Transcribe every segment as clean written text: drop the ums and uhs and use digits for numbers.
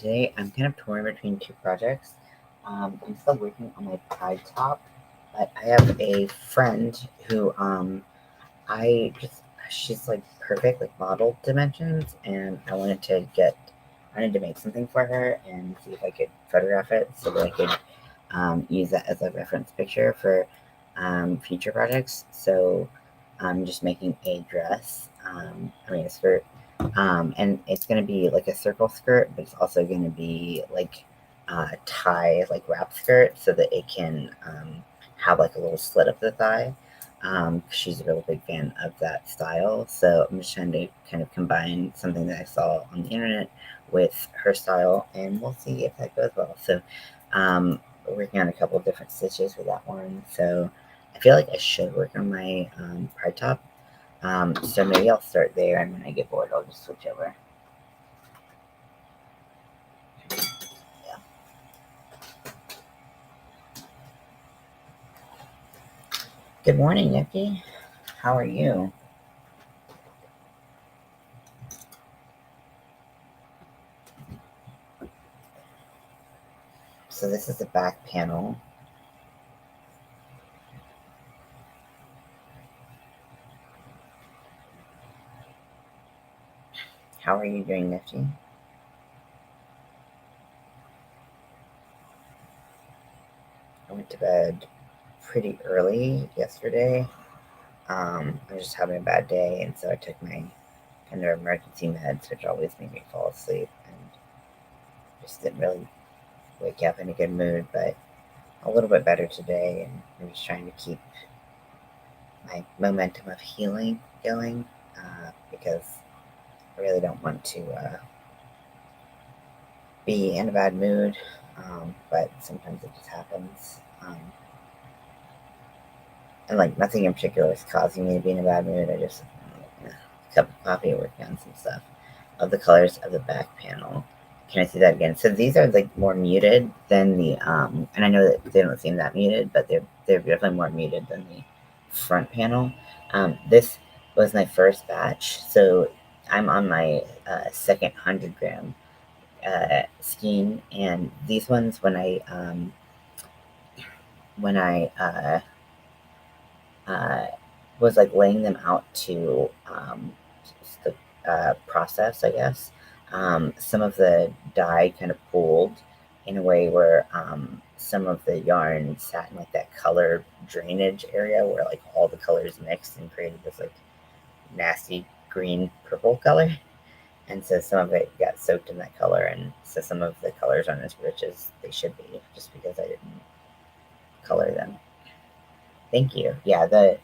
today I'm kind of torn between two projects. I'm still working on my pride top, but I have a friend who she's like perfect like model dimensions, and I wanted to make something for her and see if I could photograph it so that I could use that as a reference picture for future projects. So I'm just making a dress. A skirt. And it's gonna be like a circle skirt, but it's also gonna be like a tie, like wrap skirt, so that it can have like a little slit up the thigh. She's a really big fan of that style, so I'm just trying to kind of combine something that I saw on the internet with her style, and we'll see if that goes well. So, working on a couple of different stitches for that one. So, I feel like I should work on my pride top. So maybe I'll start there, and when I get bored, I'll just switch over. Yeah. Good morning, Nikki. How are you? So this is the back panel. How are you doing, Nikki? I went to bed pretty early yesterday. I was just having a bad day, and so I took my kind of emergency meds, which always make me fall asleep, and just didn't really wake up in a good mood, but a little bit better today, and I'm just trying to keep my momentum of healing going, because I really don't want to be in a bad mood, but sometimes it just happens. And like nothing in particular is causing me to be in a bad mood. I just a cup of coffee, working on some stuff. Of the colors of the back panel. Can I see that again? So these are like more muted than the and I know that they don't seem that muted, but they're definitely more muted than the front panel. This was my first batch, so I'm on my second 100-gram skein, and these ones when I was like laying them out to process, I guess. Some of the dye kind of pooled in a way where some of the yarn sat in like that color drainage area where like all the colors mixed and created this like nasty green purple color. And so some of it got soaked in that color, and so some of the colors aren't as rich as they should be just because I didn't color them. Thank you. Yeah, the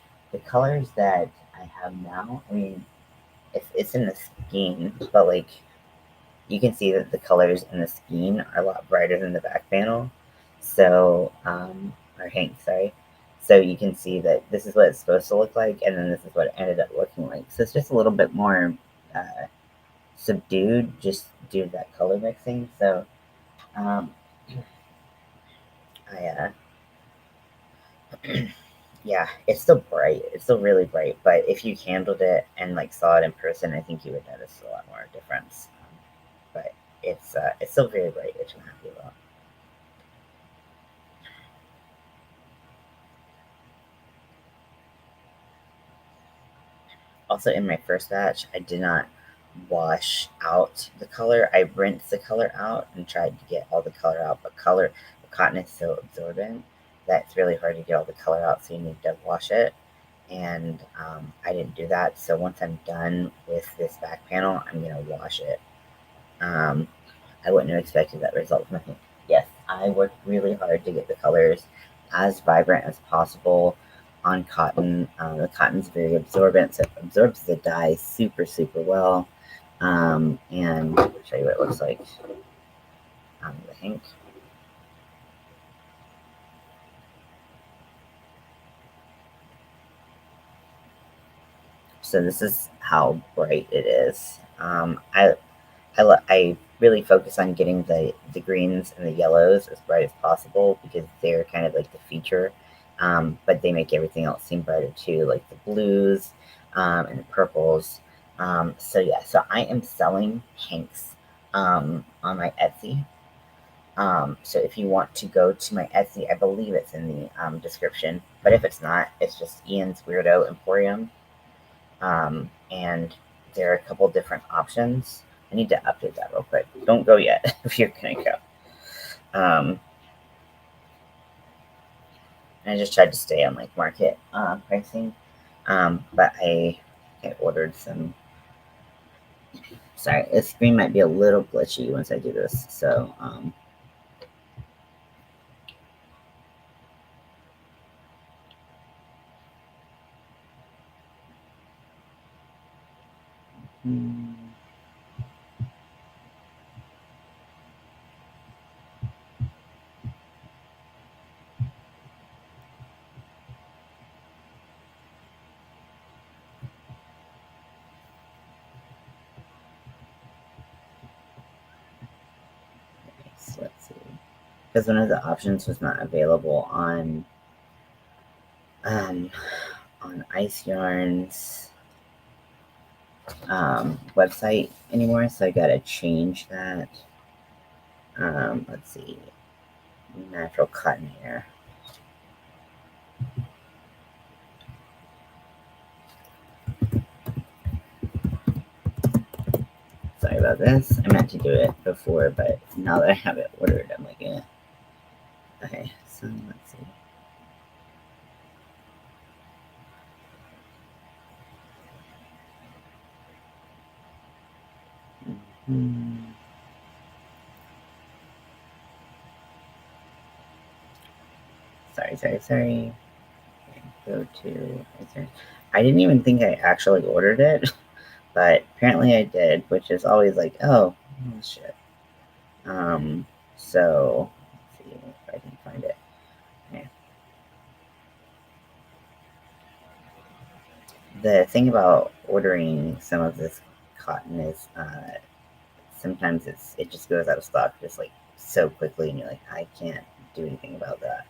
colors that I have now, I mean, it's in the skein, but like you can see that the colors in the skein are a lot brighter than the back panel. So, or Hank, sorry. So you can see that this is what it's supposed to look like, and then this is what it ended up looking like. So it's just a little bit more subdued, just due to that color mixing. So, um, yeah, it's still bright. It's still really bright. But if you handled it and like saw it in person, I think you would notice a lot more difference. But it's still very bright, which I'm happy about. Also, in my first batch, I did not wash out the color. I rinsed the color out and tried to get all the color out, but the cotton is so absorbent that it's really hard to get all the color out, so you need to wash it. And I didn't do that, so once I'm done with this back panel, I'm gonna wash it. I wouldn't have expected that result from me. Yes, I worked really hard to get the colors as vibrant as possible on cotton. The cotton's very absorbent, so it absorbs the dye super, super well. And I'll show you what it looks like on the ink. So this is how bright it is. I really focus on getting the greens and the yellows as bright as possible because they're kind of like the feature, but they make everything else seem brighter too, like the blues and the purples. So yeah, so I am selling Hanks on my Etsy. So if you want to go to my Etsy, I believe it's in the description. But if it's not, it's just Ian's Weirdo Emporium. And there are a couple different options. I need to update that real quick. Don't go yet if you're gonna go. I just tried to stay on like market pricing, but I ordered some. Sorry, the screen might be a little glitchy once I do this. So so let's see, because one of the options was not available on Ice Yarn's website anymore, so I gotta change that. Let's see, natural cotton here. Sorry about this. I meant to do it before, but now that I have it ordered, I'm like, yeah. Okay, so let's see. Sorry. Go to. I didn't even think I actually ordered it, but apparently I did, which is always like, oh shit. So let's see if I can find it. Okay. The thing about ordering some of this cotton is sometimes it just goes out of stock just like so quickly, and you're like, I can't do anything about that.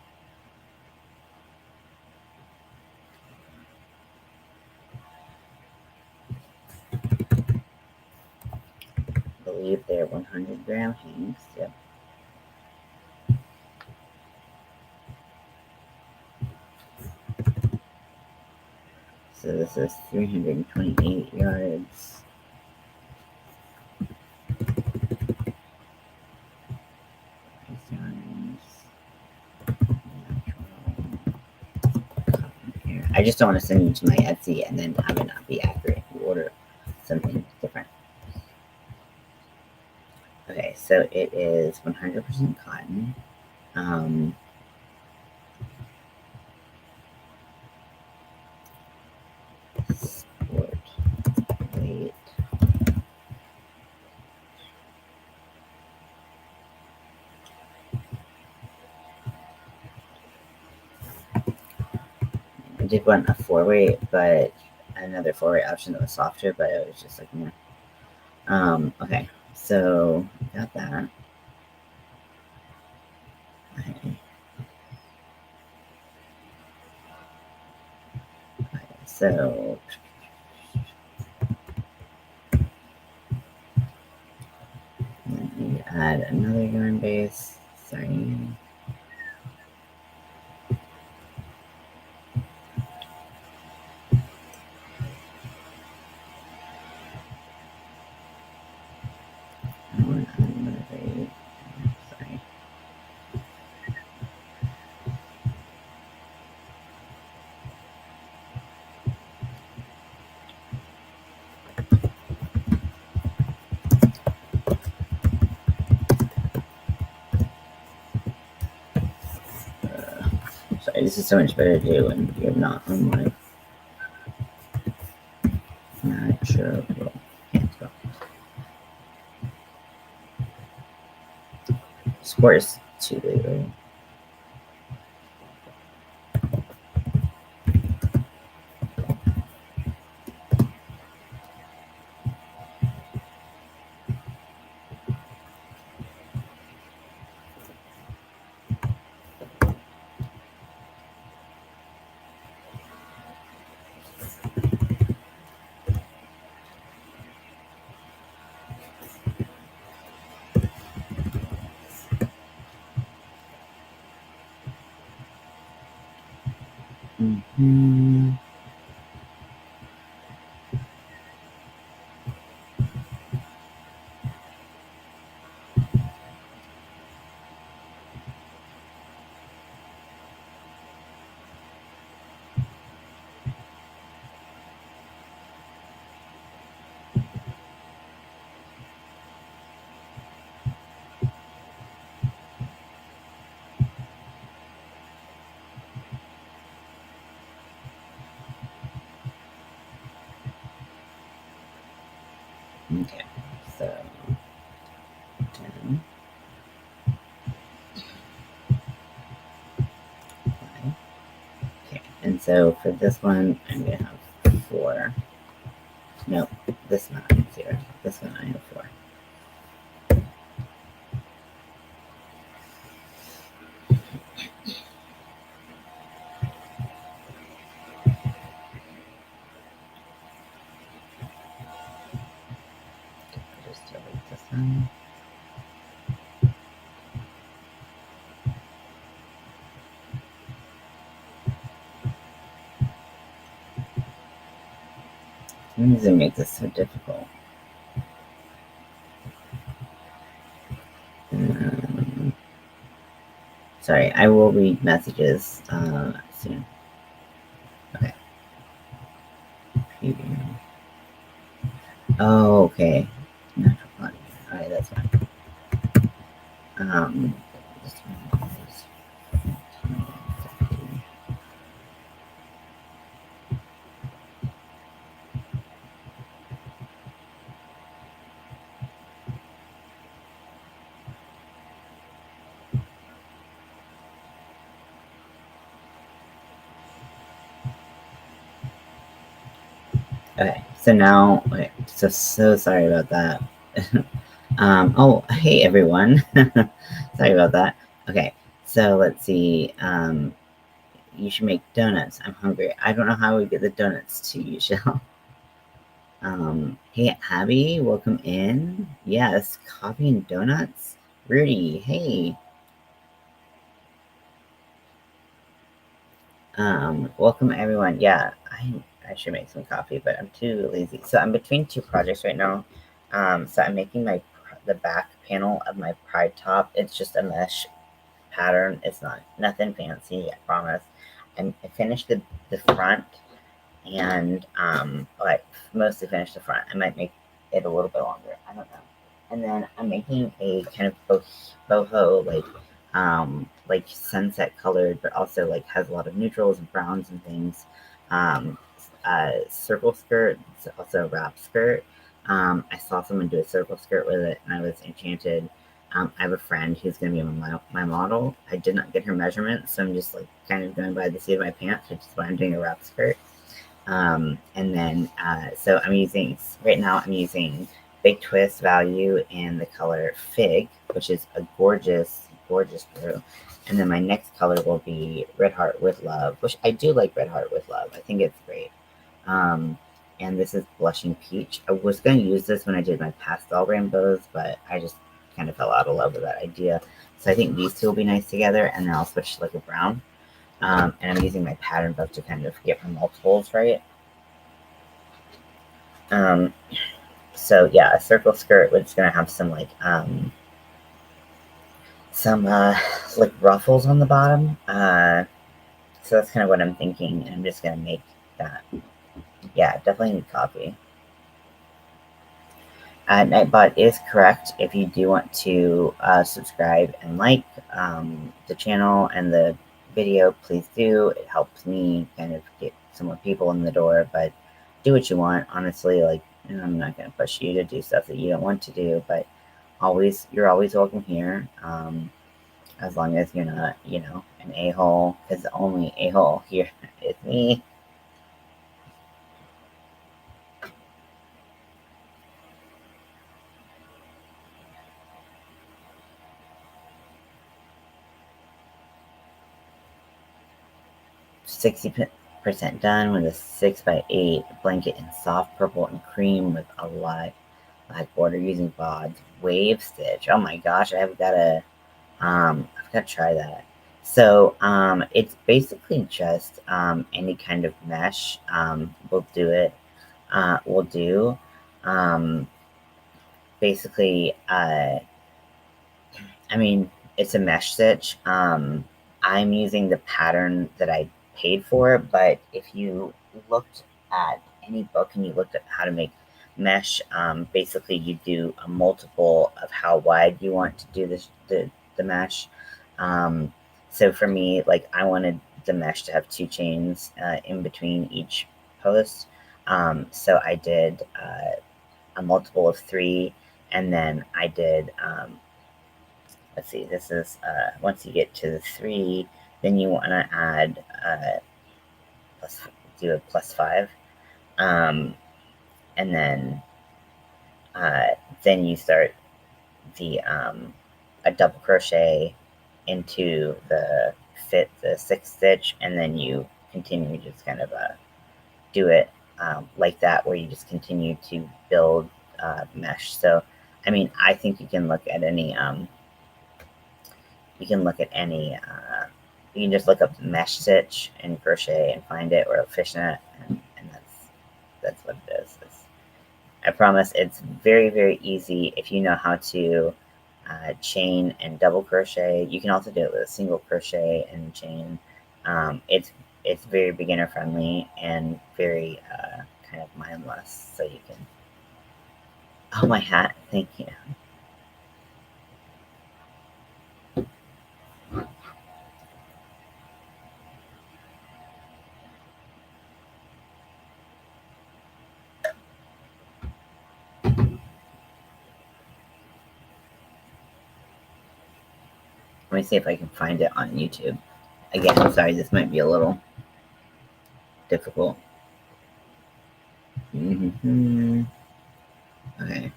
I believe they're 100-gram hanks. Yep. So this is 328 yards. I just don't want to send you to my Etsy and then have it not be accurate if you order something different. Okay, so it is 100% cotton. Sport weight. I did want a 4-weight, but another 4-weight option that was softer, but it was just like, okay, so got that. Okay. So let me add another yarn base. Sorry. Sorry, this is so much better to do when you're not on my natural hands. Sport is too big, right? Mm-hmm. Okay, so 10, 5. Okay, and so for this one, I'm gonna have 4. Nope, this one I have 0. This one I have 4. Just delete this one. Why does it make this so difficult? Sorry, I will read messages soon. Okay. Preview. Oh, okay. Natural body. Alright, that's fine. This one is 15. Okay, so now, okay, so sorry about that. Oh, hey everyone. Sorry about that. Okay, so let's see. You should make donuts. I'm hungry. I don't know how we get the donuts to you, Shell. Hey Abby, welcome in. Yes, coffee and donuts. Rudy, hey. Welcome everyone. Yeah, I should make some coffee, but I'm too lazy. So I'm between 2 projects right now. So I'm making the back panel of my pride top. It's just a mesh pattern. It's nothing fancy, I promise. I finished the front, and like mostly finished the front. I might make it a little bit longer. I don't know. And then I'm making a kind of boho like sunset colored, but also like has a lot of neutrals and browns and things. Um, Circle skirt, it's also a wrap skirt. I saw someone do a circle skirt with it, and I was enchanted. I have a friend who's going to be my model. I did not get her measurements, so I'm just like kind of going by the seat of my pants, which is why I'm doing a wrap skirt. And then, so right now I'm using Big Twist Value in the color Fig, which is a gorgeous, gorgeous blue. And then my next color will be Red Heart with Love, which I do like Red Heart with Love. I think it's great. And this is Blushing Peach. I was going to use this when I did my pastel rainbows, but I just kind of fell out of love with that idea. So I think these two will be nice together, and then I'll switch to like a brown. And I'm using my pattern book to kind of get my multiples right. So yeah, a circle skirt, which is gonna have some like ruffles on the bottom. So that's kind of what I'm thinking, and I'm just gonna make that. Yeah, definitely need coffee. Nightbot is correct. If you do want to subscribe and like the channel and the video, please do. It helps me kind of get some more people in the door, but do what you want. Honestly, like, I'm not going to push you to do stuff that you don't want to do, but you're always welcome here. As long as you're not, an a-hole, because the only a-hole here is me. 60% done with a 6x8 blanket in soft purple and cream with a light border using bods. Wave stitch. Oh my gosh, I've got to try that. So it's basically just any kind of mesh will do it. Will do. Um, basically, I mean, it's a mesh stitch. I'm using the pattern that I paid for, but if you looked at any book and you looked at how to make mesh, basically you do a multiple of how wide you want to do the mesh. Um, so for me, like I wanted the mesh to have two chains in between each post. So I did a multiple of three, and then I did let's see, this is, once you get to the three, then you want to add, plus, do a plus five. Um, and uh, then you start a double crochet into the sixth stitch, and then you continue just kind of, do it, like that, where you just continue to build, mesh. So, I mean, I think you can look at any, you can just look up mesh stitch and crochet and find it, or a fishnet, and that's what it is. I promise it's very, very easy if you know how to chain and double crochet. You can also do it with a single crochet and chain. It's very beginner friendly and very kind of mindless. So you can. Oh, my hat! Thank you. Let me see if I can find it on YouTube. Again, I'm sorry, this might be a little difficult. Mm-hmm. Okay.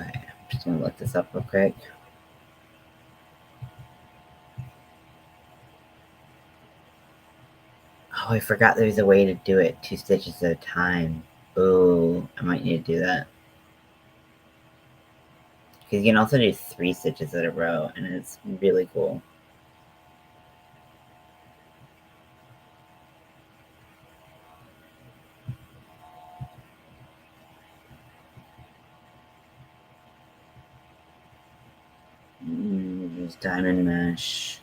Okay. I'm just gonna look this up real quick. Oh, I forgot there's a way to do it 2 stitches at a time. Oh, I might need to do that. Because you can also do 3 stitches in a row, and it's really cool. There's diamond mesh,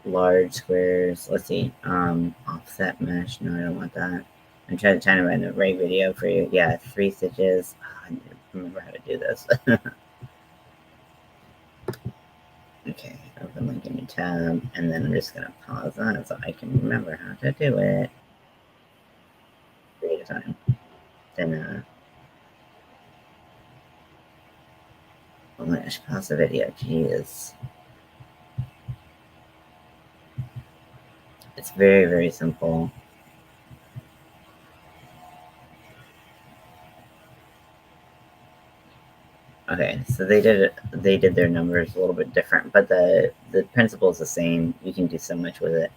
large squares. Let's see, offset mesh. No, I don't want that. I'm trying to find the right video for you. Yeah, 3 stitches. Oh, I need to remember how to do this. Okay, open link in your tab, and then I'm just gonna pause that so I can remember how to do it. Create a time. Then, oh my gosh, pause the video. Jeez. It's very, very simple. Okay, so they did their numbers a little bit different, but the principle is the same. You can do so much with it.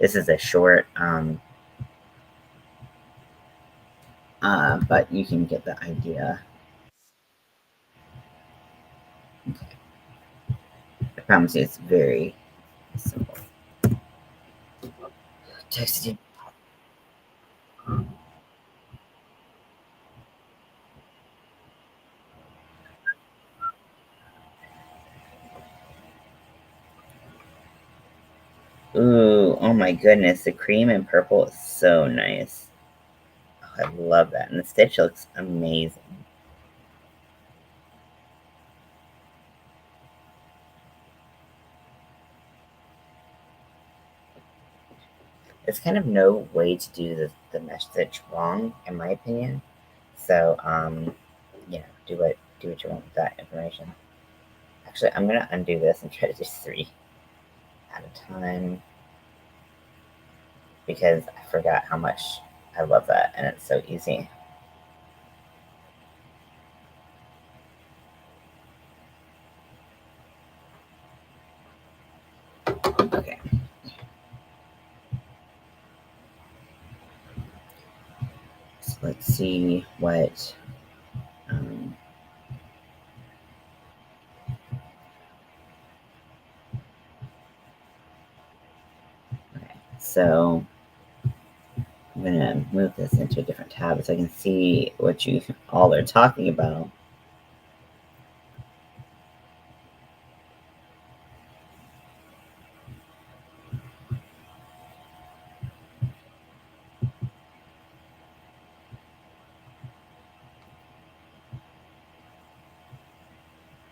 This is a short, but you can get the idea. Okay. I promise you, it's very simple. Text you. Ooh, oh my goodness, the cream and purple is so nice. Oh, I love that, and the stitch looks amazing. There's kind of no way to do the mesh stitch wrong, in my opinion. So, yeah, do what you want with that information. Actually, I'm gonna undo this and try to do 3 at a time because I forgot how much I love that, and it's so easy. Okay. let's see what. Okay, so I'm gonna move this into a different tab so I can see what you all are talking about.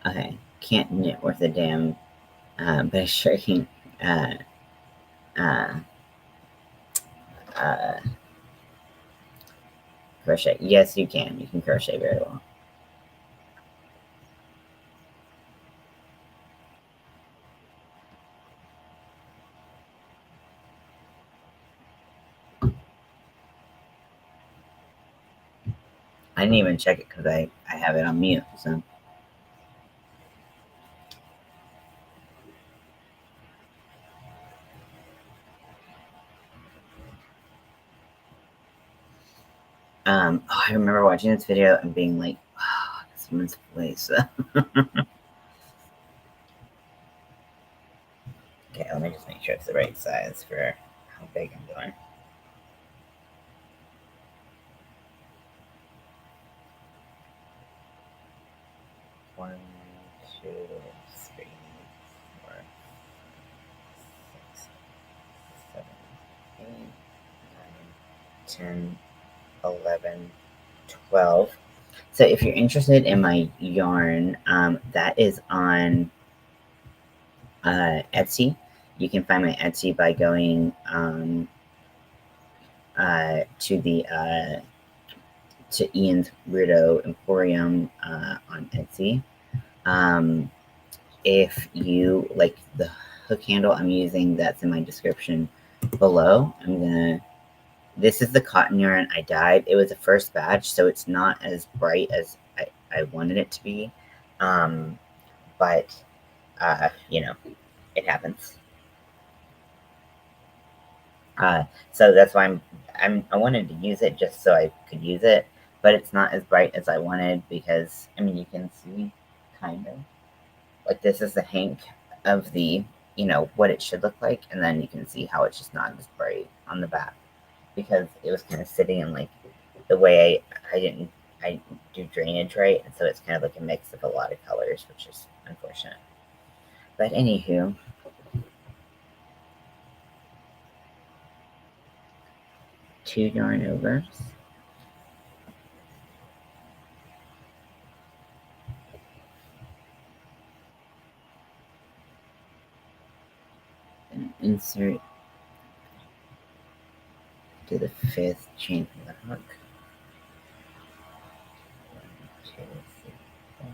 Okay, can't knit worth a damn, but I sure can uh, uh, uh, crochet. Yes, you can. You can crochet very well. I didn't even check it because I have it on mute. So I remember watching this video and being like, "Wow, this woman's voice." Okay, let me just make sure it's the right size for how big I'm doing. One, two, three, four, 6, 7, 8, 9, 10, 11, 12. So if you're interested in my yarn, that is on Etsy. You can find my Etsy by going to the to Ian's Weirdo Emporium on Etsy. If you like the hook handle I'm using, that's in my description below. This is the cotton yarn I dyed. It was the first batch, so it's not as bright as I wanted it to be. But, you know, it happens. So that's why I wanted to use it just so I could use it, but it's not as bright as I wanted because, I mean, you can see kind of like this is the hank of the, what it should look like, and then you can see how it's just not as bright on the back because it was kind of sitting in like the way I do drainage right, and so it's kind of like a mix of a lot of colors, which is unfortunate. But anywho, 2 yarn overs. And insert to the 5th chain from the hook. 1, 2, 3, 4.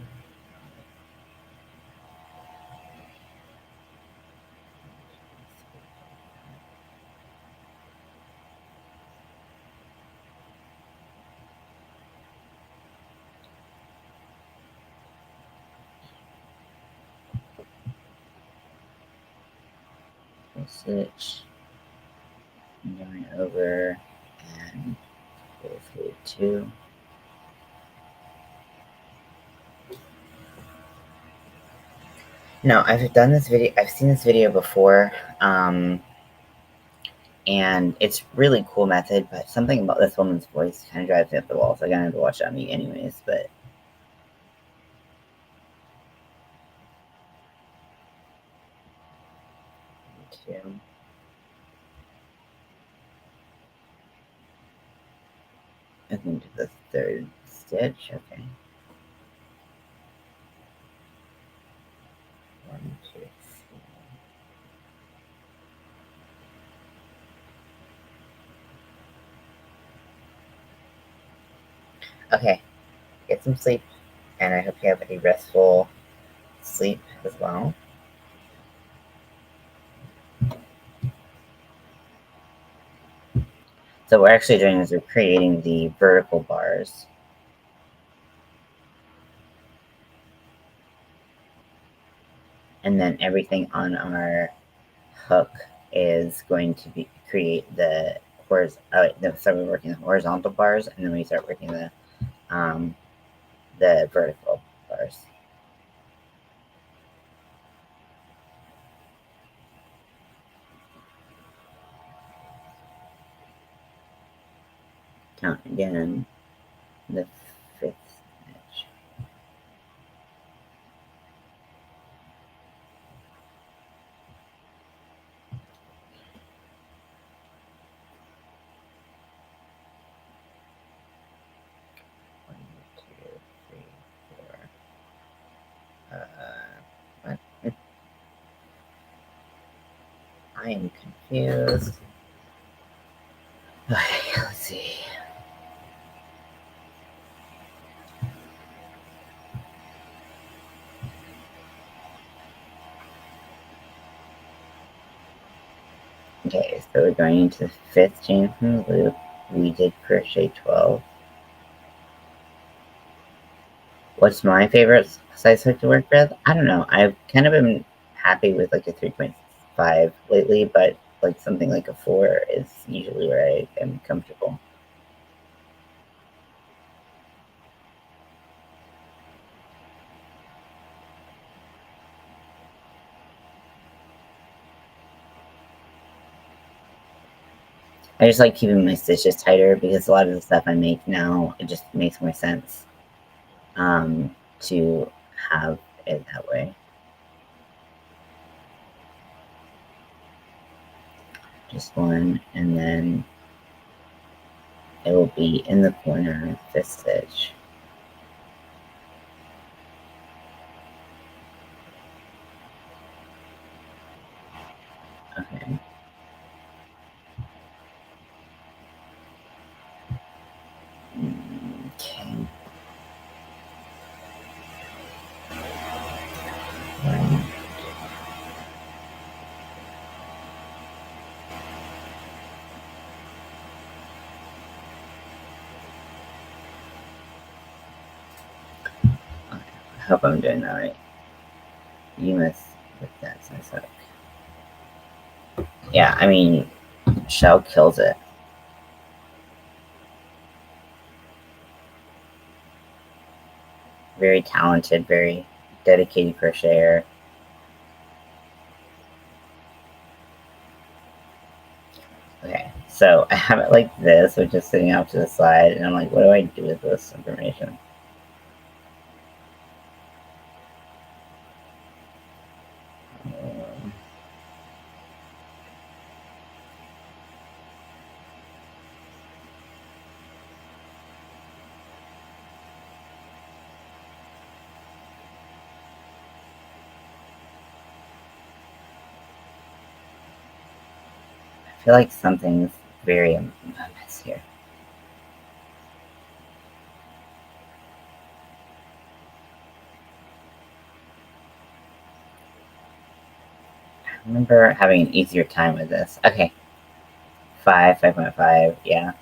Switch, yarn over, and go through 2. No, I've done this video. I've seen this video before, and it's really cool method. But something about this woman's voice kind of drives me up the wall. So I'm gonna have to watch it on me anyways. But two, I think to the 3rd stitch. Okay. 1, 2, 3. Okay, get some sleep, and I hope you have a restful sleep as well. So what we're actually doing is we're creating the vertical bars. And then everything on our hook is going to create the started working the horizontal bars, and then we start working the vertical bars. Count again, the 5th stitch. One, two, three, four. What? I am confused. Okay, let's see. Okay, so we're going into the 5th chain from the loop. We did crochet 12. What's my favorite size hook to work with? I don't know. I've kind of been happy with like a 3.5 lately, but like something like a 4 is usually where I am comfortable. I just like keeping my stitches tighter because a lot of the stuff I make now, it just makes more sense to have it that way. Just one, and then it will be in the corner, 5th stitch. Okay. Okay. Right. I hope I'm doing that right. You must with that size hook. Yeah, I mean, Shell kills it. Very talented, very dedicated crocheter. Okay, so I have it like this, which is sitting out to the side, and I'm like, what do I do with this information? I feel like something's very a mess here. I remember having an easier time with this. Okay. 5.5, yeah.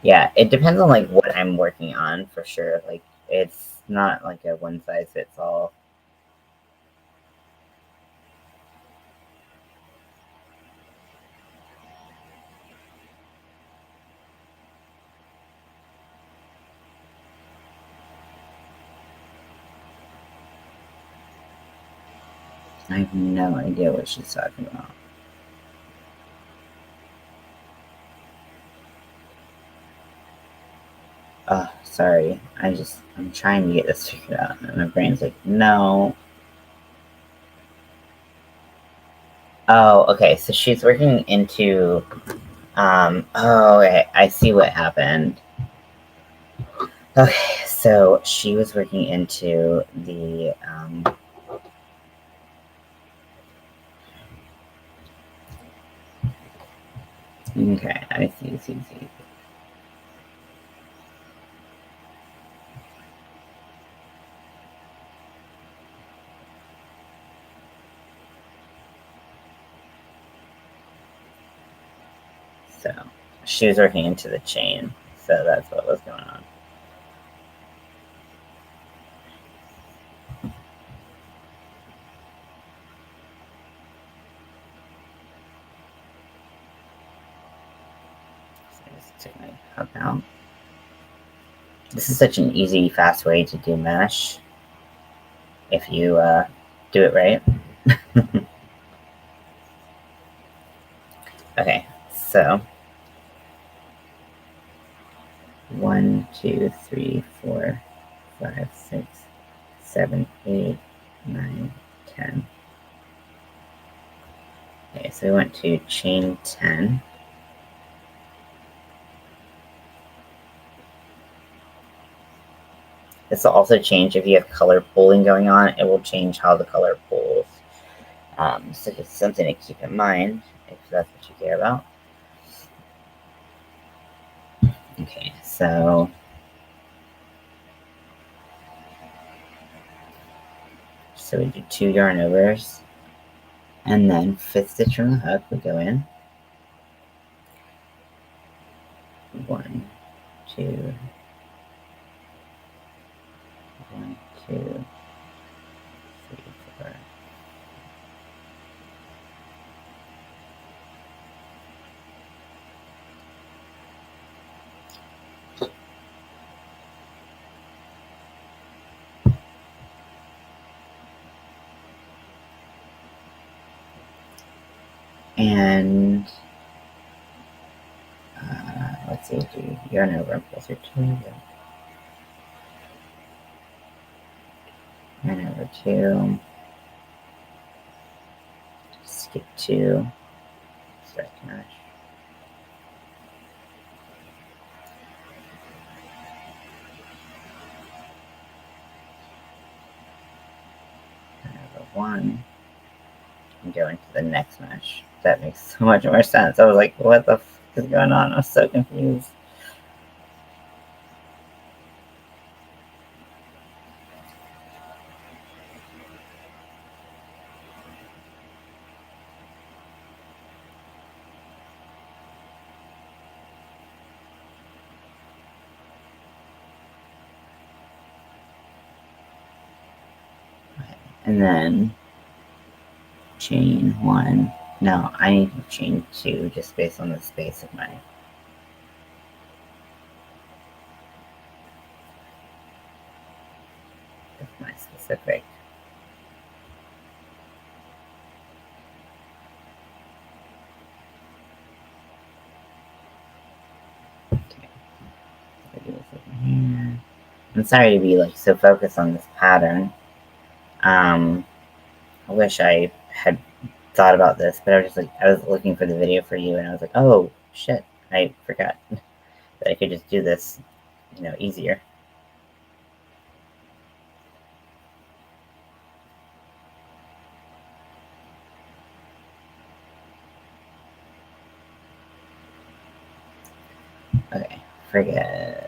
Yeah, it depends on like what I'm working on for sure. Like it's not like a one size fits all. I have no idea what she's talking about. Oh, sorry. I'm trying to get this figured out. And my brain's like, no. Oh, okay. So she's working into, okay. I see what happened. Okay. So she was working into the, okay. I see. So she was working into the chain. So that's what was going on. Just take my hub out. This is such an easy, fast way to do mesh if you do it right. Okay, so 1, 2, 3, 4, 5, 6, 7, 8, 9, 10. Okay, so we went to chain 10. This will also change if you have color pooling going on. It will change how the color pools. So just something to keep in mind if that's what you care about. Okay, so we do 2 yarn overs, and then 5th stitch from the hook, we go in 1, 2, 1, 2, 3, 4. And let's see, do yarn over and pull through 2, yarn over 2, skip 2, start mesh. Yarn over 1, and go into the next mesh. That makes so much more sense. I was like, what the f is going on? I was so confused. And then chain 1. No, I need to chain 2 just based on the space of my specific. Okay. I'll do this over here. I'm sorry to be like so focused on this pattern. I wish I had thought about this, but I was just like, I was looking for the video for you, and I was like, oh shit, I forgot that I could just do this, easier. Okay, forget.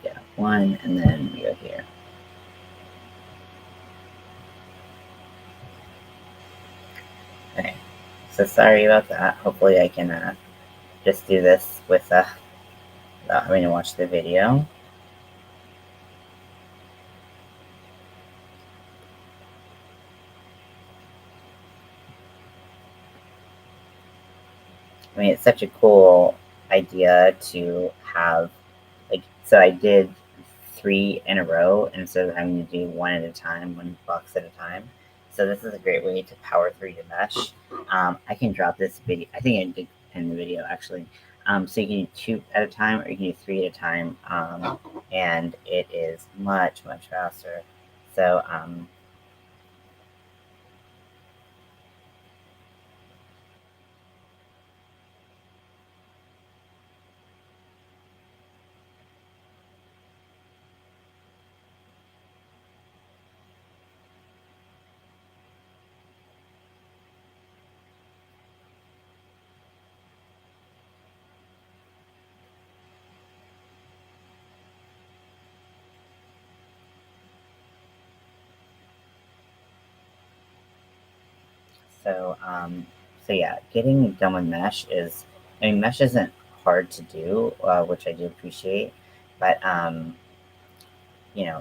Yeah, 1, and then we go here. Okay, so sorry about that. Hopefully I can just do this without having to watch the video. I mean, it's such a cool idea to have, like, so I did 3 in a row instead of having to do 1 at a time, 1 box at a time. So this is a great way to power through to mesh. I can drop this video. I think I did in the video actually. So you can do 2 at a time, or you can do 3 at a time, and it is much faster. So So yeah, getting done with mesh is, I mean, mesh isn't hard to do, which I do appreciate, but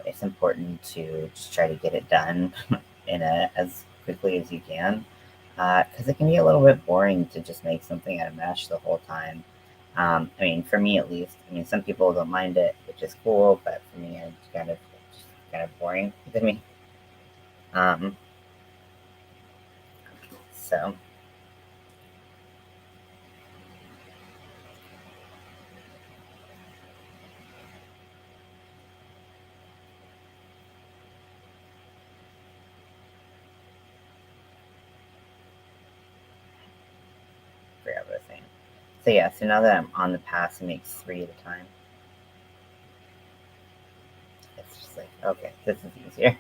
it's important to just try to get it done as quickly as you can, because it can be a little bit boring to just make something out of mesh the whole time. I mean, for me at least. I mean, some people don't mind it, which is cool, but for me, it's kind of boring to me. Um, so for everything. So yeah, so now that I'm on the pass, it makes 3 at a time. It's just like, okay, this is easier.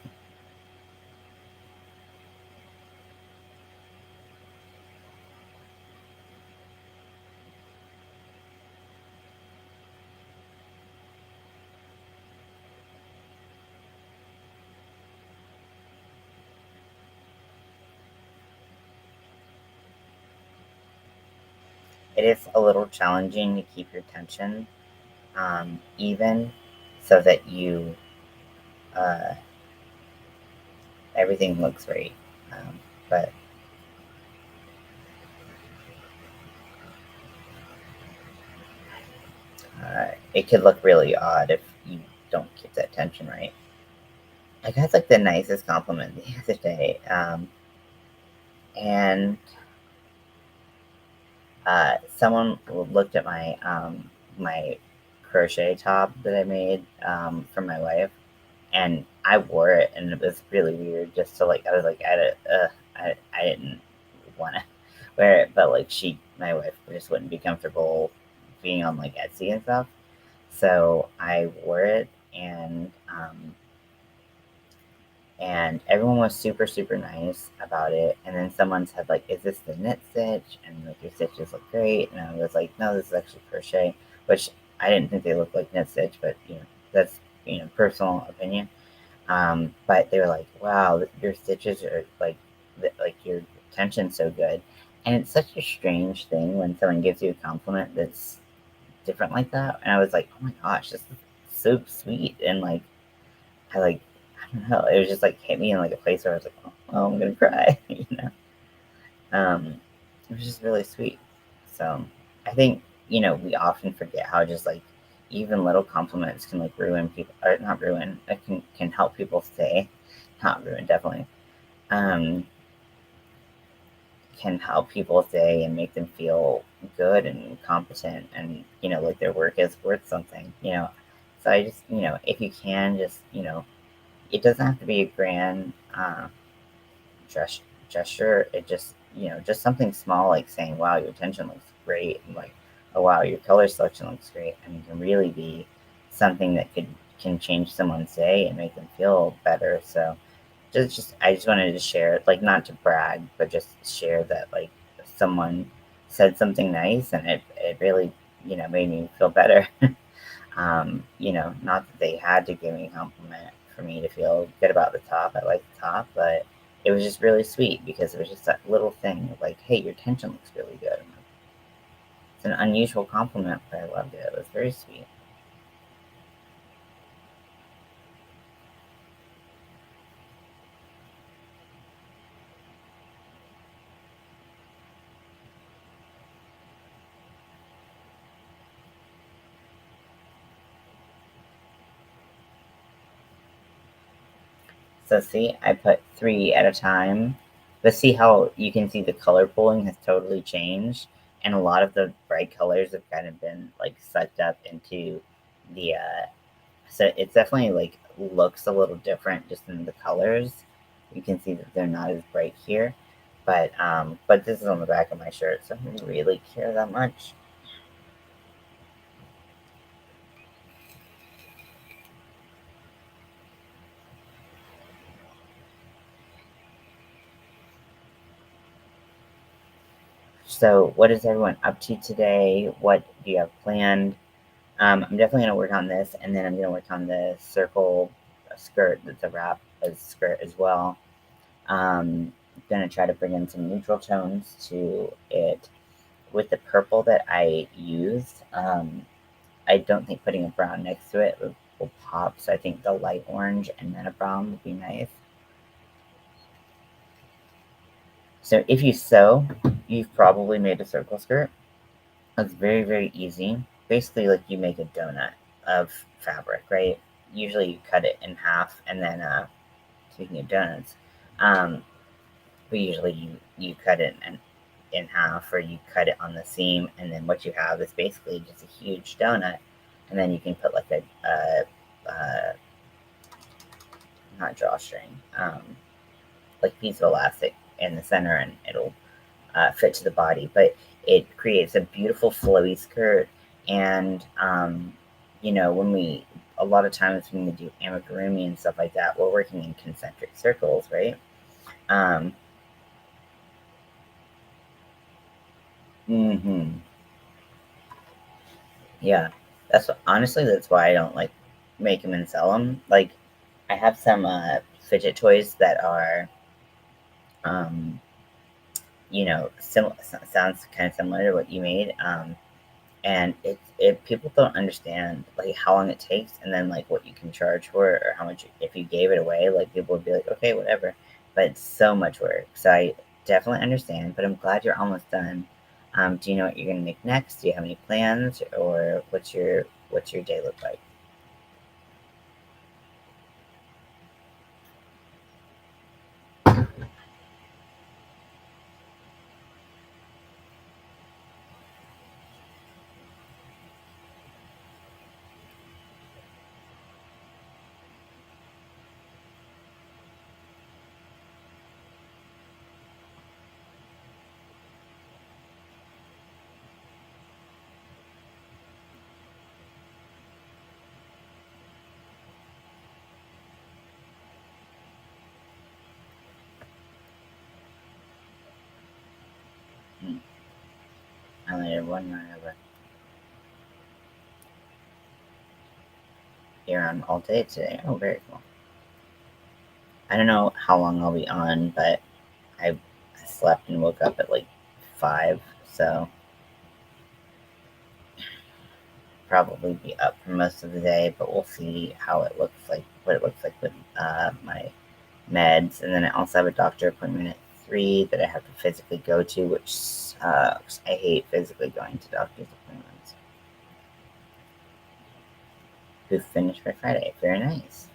It is a little challenging to keep your tension even, so that uh, everything looks great. But it could look really odd if you don't keep that tension right. I got like the nicest compliment the other day, and someone looked at my crochet top that I made for my wife, and I wore it, and it was really weird. Just to like, I was like, I didn't want to wear it, but like my wife, just wouldn't be comfortable being on like Etsy and stuff. So I wore it, and everyone was super super nice about it. And then someone said like, "Is this the knit stitch?" And like, "Your stitches look great." And I was like, "No, this is actually crochet," which I didn't think they looked like knit stitch, but that's personal opinion. But they were like, "Wow, your stitches are like your tension's so good." And it's such a strange thing when someone gives you a compliment that's different like that. And I was like, "Oh my gosh, this is so sweet." And like, I like, I don't know, it was just like hit me in like a place where I was like, "Oh, I'm gonna cry," it was just really sweet. So I think we often forget how just like even little compliments can like ruin people, or not ruin. It can help people stay, not ruin definitely. Um, can help people stay and make them feel good and competent, and like their work is worth something. So I just if you can just it doesn't have to be a grand gest- gesture. It just just something small like saying, "Wow, your attention looks great," and like, "Oh wow, your color selection looks great," and it can really be something that can change someone's day and make them feel better. So just I just wanted to share, like, not to brag, but just share that like someone said something nice, and it really made me feel better. Not that they had to give me a compliment for me to feel good about the top. I like the top, but it was just really sweet because it was just that little thing of like, "Hey, your tension looks really good." It's an unusual compliment, but I loved it. It was very sweet. So see, I put 3 at a time. But see how you can see the color pooling has totally changed, and a lot of the bright colors have kind of been like sucked up into the so it's definitely like looks a little different just in the colors. You can see that they're not as bright here. But this is on the back of my shirt, so I don't really care that much. So what is everyone up to today? What do you have planned? I'm definitely gonna work on this, and then I'm gonna work on the circle skirt that's a wrap as skirt as well. Um, gonna try to bring in some neutral tones to it. With the purple that I used, I don't think putting a brown next to it will pop, so I think the light orange and then a brown would be nice. So if you sew, you've probably made a circle skirt. It's very, very easy. Basically, like you make a donut of fabric, right? Usually you cut it in half, and then, speaking of donuts, but usually you cut it in half, or you cut it on the seam, and then what you have is basically just a huge donut, and then you can put like a not drawstring, like piece of elastic in the center, and it'll fit to the body. But it creates a beautiful flowy skirt, and when we a lot of times when we do amigurumi and stuff like that, we're working in concentric circles, right? Um, hmm Yeah, honestly, that's why I don't like make them and sell them. Like, I have some fidget toys that are, um, sounds kind of similar to what you made. And it people don't understand like how long it takes, and then like what you can charge for it, or how much if you gave it away. Like people would be like, okay, whatever, but it's so much work. So I definitely understand. But I'm glad you're almost done. Do you know what you're gonna make next? Do you have any plans, or what's your day look like? Hmm. I only did one run over here on all day today. Oh, very cool. I don't know how long I'll be on, but I slept and woke up at like 5, so probably be up for most of the day, but we'll see what it looks like with my meds. And then I also have a doctor appointment at 3 that I have to physically go to, which sucks. I hate physically going to doctor's appointments. Who finished by Friday? Very nice.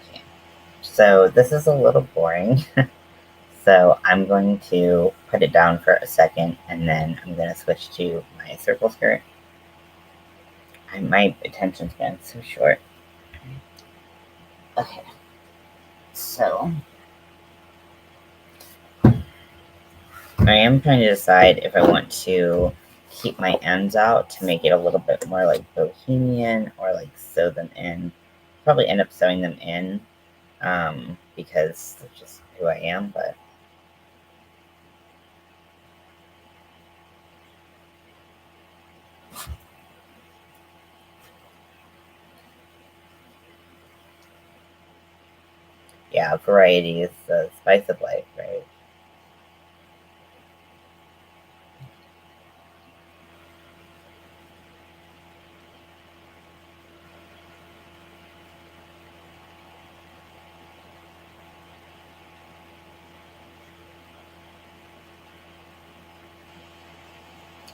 Okay. So this is a little boring. So I'm going to put it down for a second, and then I'm going to switch to my circle skirt. My attention span's so short. Okay, so I am trying to decide if I want to keep my ends out to make it a little bit more like bohemian, or like sew them in. Probably end up sewing them in, because that's just who I am. But yeah, variety is the spice of life, right?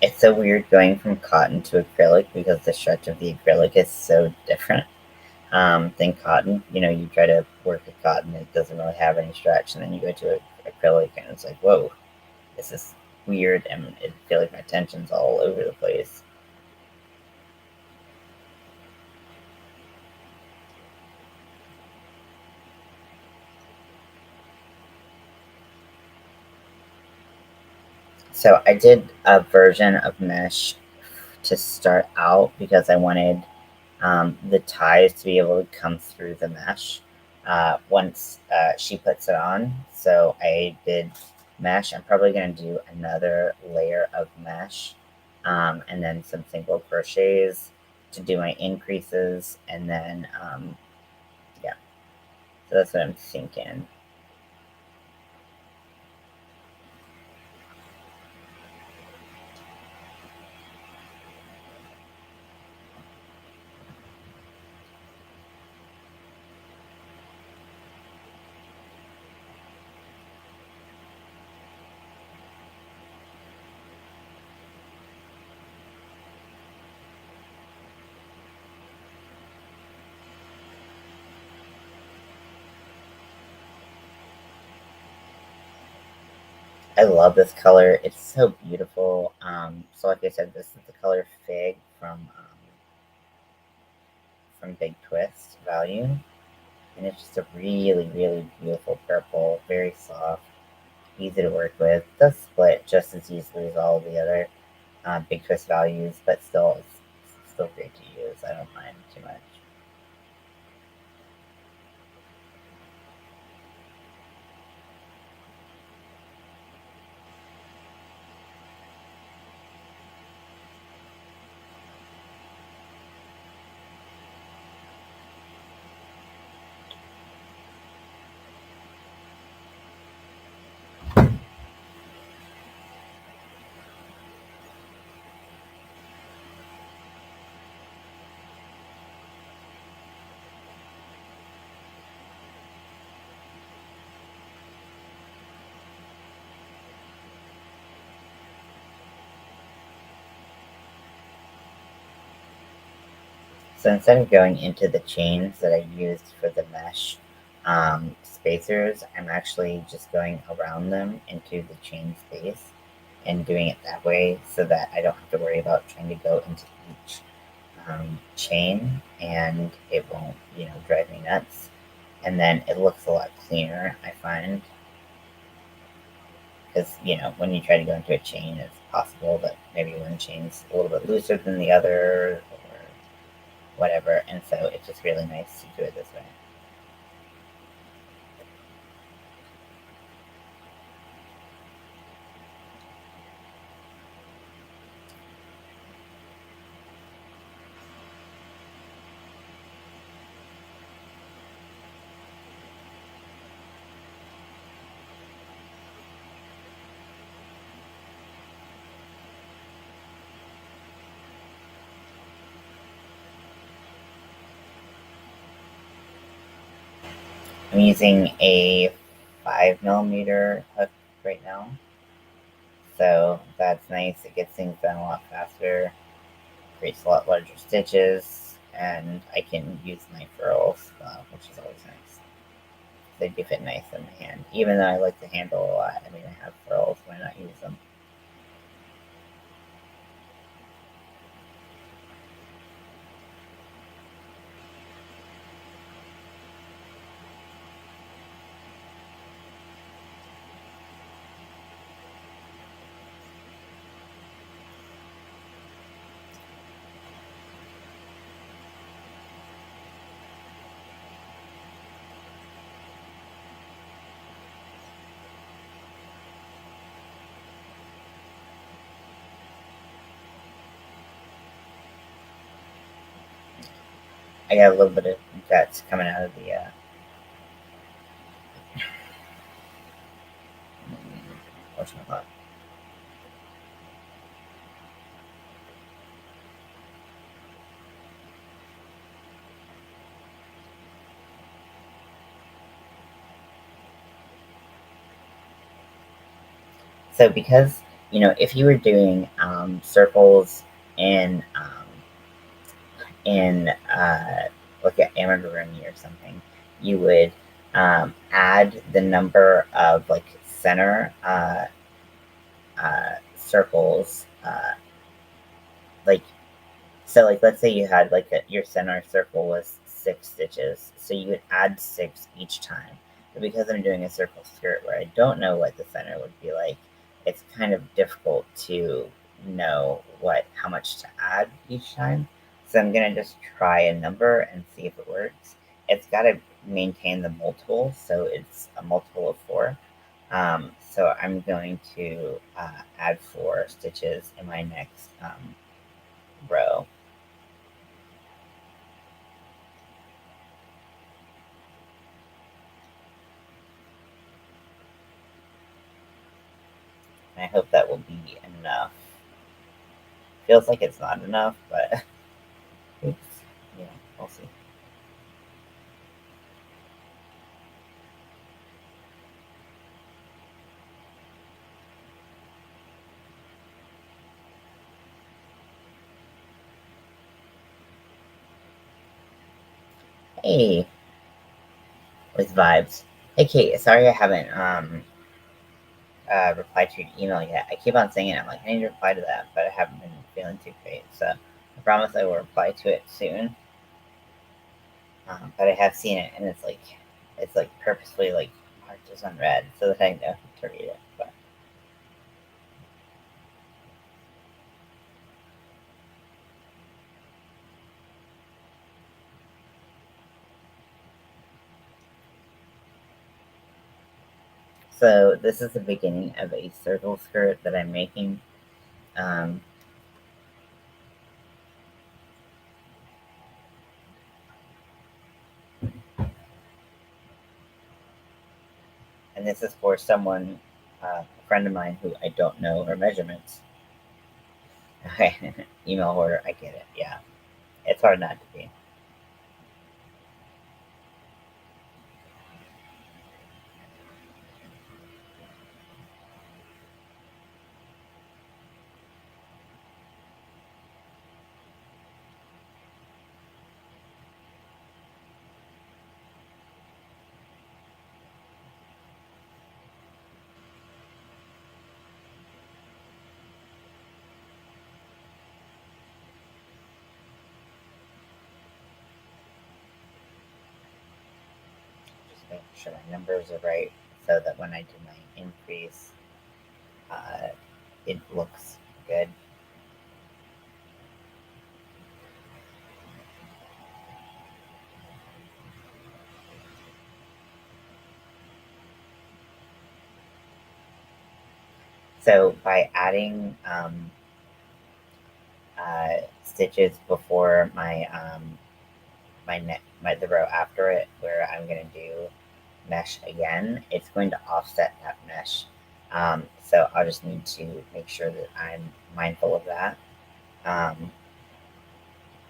It's so weird going from cotton to acrylic because the stretch of the acrylic is so different than cotton. You know, you try to work with cotton, it doesn't really have any stretch, and then you go to acrylic, and it's like, whoa, this is weird, and I feel like my tension's all over the place. So I did a version of mesh to start out because I wanted the ties to be able to come through the mesh once she puts it on. So I did mesh. I'm probably going to do another layer of mesh and then some single crochets to do my increases. And then, yeah, so that's what I'm thinking. I love this color. It's so beautiful. So like I said, this is the color Fig from Big Twist Value. And it's just a really, really beautiful purple, very soft, easy to work with. It does split just as easily as all of the other Big Twist values, but still, it's still great to use. I don't mind too much. So instead of going into the chains that I used for the mesh spacers, I'm actually just going around them into the chain space and doing it that way so that I don't have to worry about trying to go into each chain and it won't, drive me nuts. And then it looks a lot cleaner, I find, because, when you try to go into a chain, it's possible that maybe one chain's a little bit looser than the other or whatever, and so it's just really nice to do it this way. I'm using a 5mm hook right now, so that's nice. It gets things done a lot faster, creates a lot larger stitches, and I can use my furls, which is always nice. They do fit nice in my hand, even though I like the handle a lot. I mean, I have furls, why not use them? I got a little bit of guts coming out of the whatchamacallit. So because if you were doing circles in in like an amigurumi or something, you would add the number of like center circles, like so like let's say you had like your center circle was 6 stitches, so you would add 6 each time. But because I'm doing a circle skirt where I don't know what the center would be like, it's kind of difficult to know how much to add each time. So I'm gonna just try a number and see if it works. It's got to maintain the multiple, so it's a multiple of 4. So I'm going to add 4 stitches in my next row. I hope that will be enough. Feels like it's not enough, but oops, yeah, we'll see. Hey, with vibes. Hey, Kate. Sorry I haven't replied to your email yet. I keep on saying it. I'm like, I need to reply to that, but I haven't been feeling too great. So I promise I will reply to it soon. But I have seen it, and it's like purposefully like marked as unread so that I know to read it. But so this is the beginning of a circle skirt that I'm making. Um, and this is for someone, a friend of mine who I don't know her measurements. Okay, email hoarder, I get it. Yeah, it's hard not to be. Just making sure my numbers are right so that when I do my increase, uh, it looks good. So by adding stitches before the row after it, where I'm gonna do mesh again, it's going to offset that mesh. So I'll just need to make sure that I'm mindful of that. Um,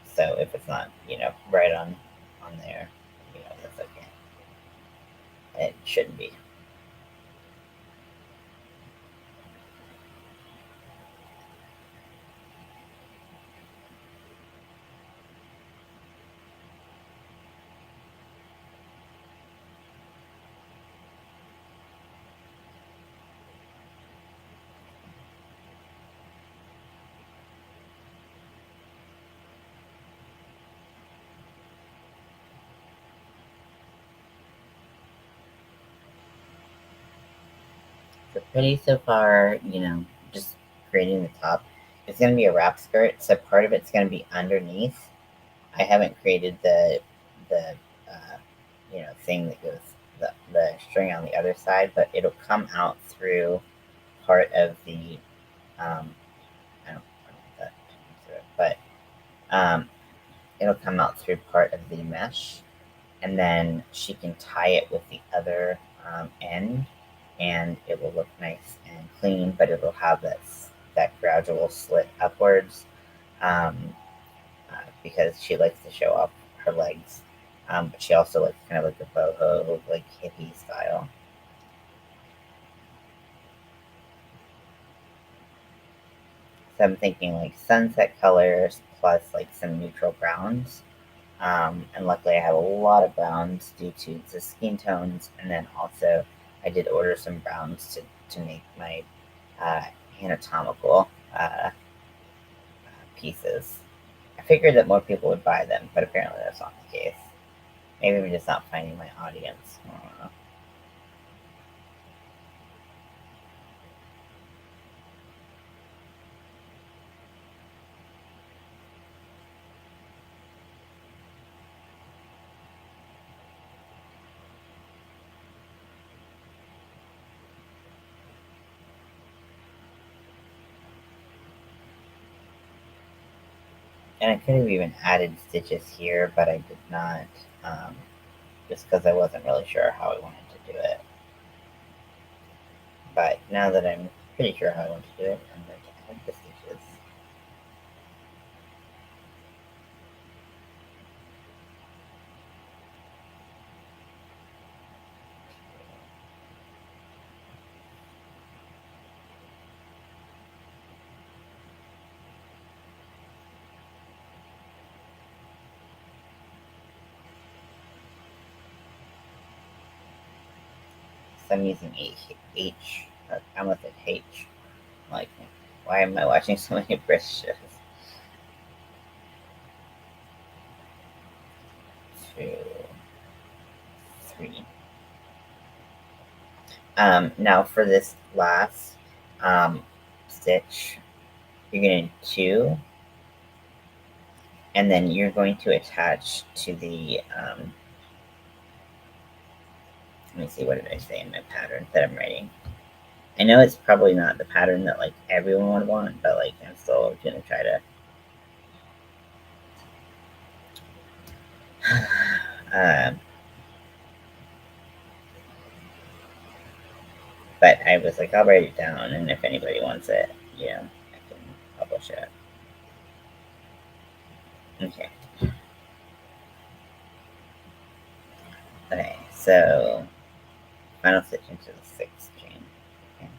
so if it's not, right on there, that's okay. It shouldn't be. So pretty so far, just creating the top. It's gonna be a wrap skirt, so part of it's gonna be underneath. I haven't created the thing that goes the string on the other side, but it'll come out through part of the I don't know that through it, but it'll come out through part of the mesh, and then she can tie it with the other end, and it will look nice and clean, but it'll have that gradual slit upwards, because she likes to show off her legs, but she also likes kind of like the boho, like hippie style. So I'm thinking like sunset colors plus like some neutral browns. And luckily, I have a lot of browns due to the skin tones, and then also I did order some browns to make my uh, anatomical pieces. I figured that more people would buy them, but apparently that's not the case. Maybe I'm just not finding my audience. I don't know. And I could have even added stitches here, but I did not, just because I wasn't really sure how I wanted to do it. But now that I'm pretty sure how I want to do it, I'm going to add the stitches. So I'm using H. I almost said H. Like, why am I watching so many British shows? 2, 3. Now for this last stitch, you're going to do 2, and then you're going to attach to the, let me see, what did I say in my pattern that I'm writing? I know it's probably not the pattern that like everyone would want, but like I'm still gonna try to. But I was like, I'll write it down, and if anybody wants it, I can publish it. Okay. Okay, so final stitch into the 6th chain. Okay.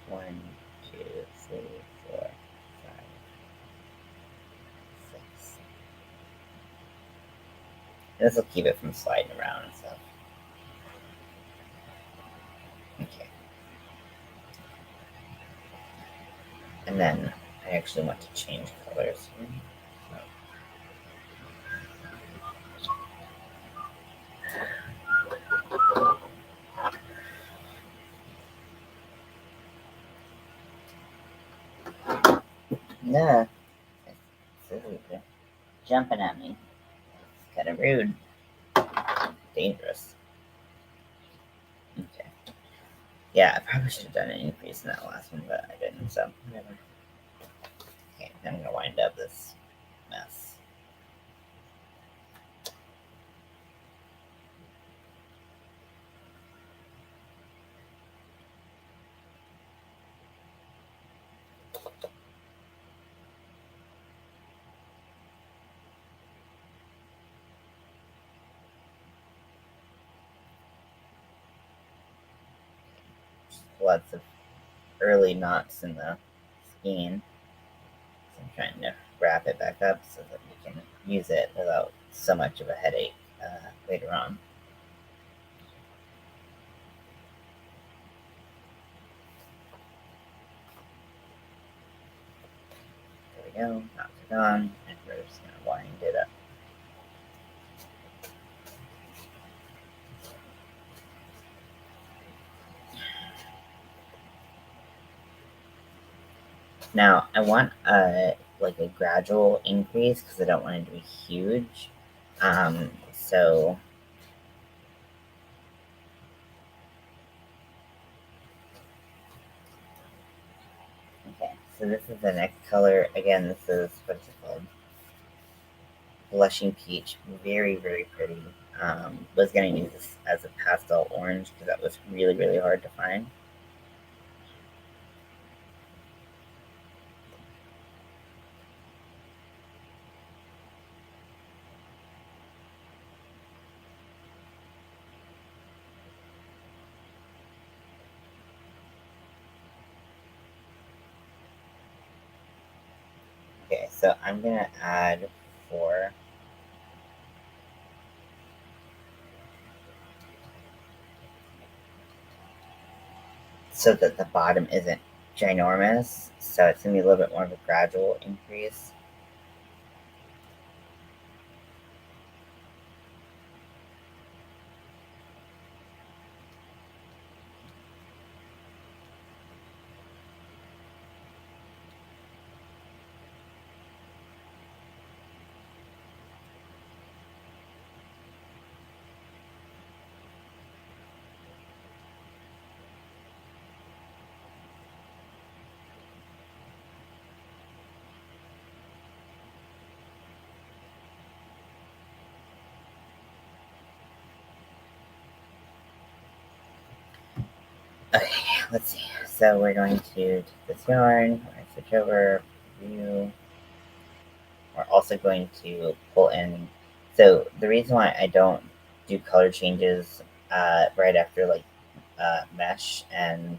1, 2, 3, 4, 5, 6. This will keep it from sliding around and stuff. Okay. And then I actually want to change colors here. Yeah. It's jumping at me. It's kind of rude. Dangerous. Okay. Yeah, I probably should have done an increase in that last one, but I didn't, so whatever. Okay, I'm gonna wind up this mess. Lots of early knots in the skein. So I'm trying to wrap it back up so that we can use it without so much of a headache later on. There we go, knots are gone, and we're just gonna wind it up. Now I want like a gradual increase because I don't want it to be huge. So okay, so this is the next color. Again, this is what's it called? Blushing peach. Very, very pretty. Was gonna use this as a pastel orange because that was really, really hard to find. So I'm gonna add 4. So that the bottom isn't ginormous. So it's gonna be a little bit more of a gradual increase. Okay, let's see. So we're going to take this yarn, we're going to switch over, view. We're also going to pull in. So the reason why I don't do color changes right after like mesh and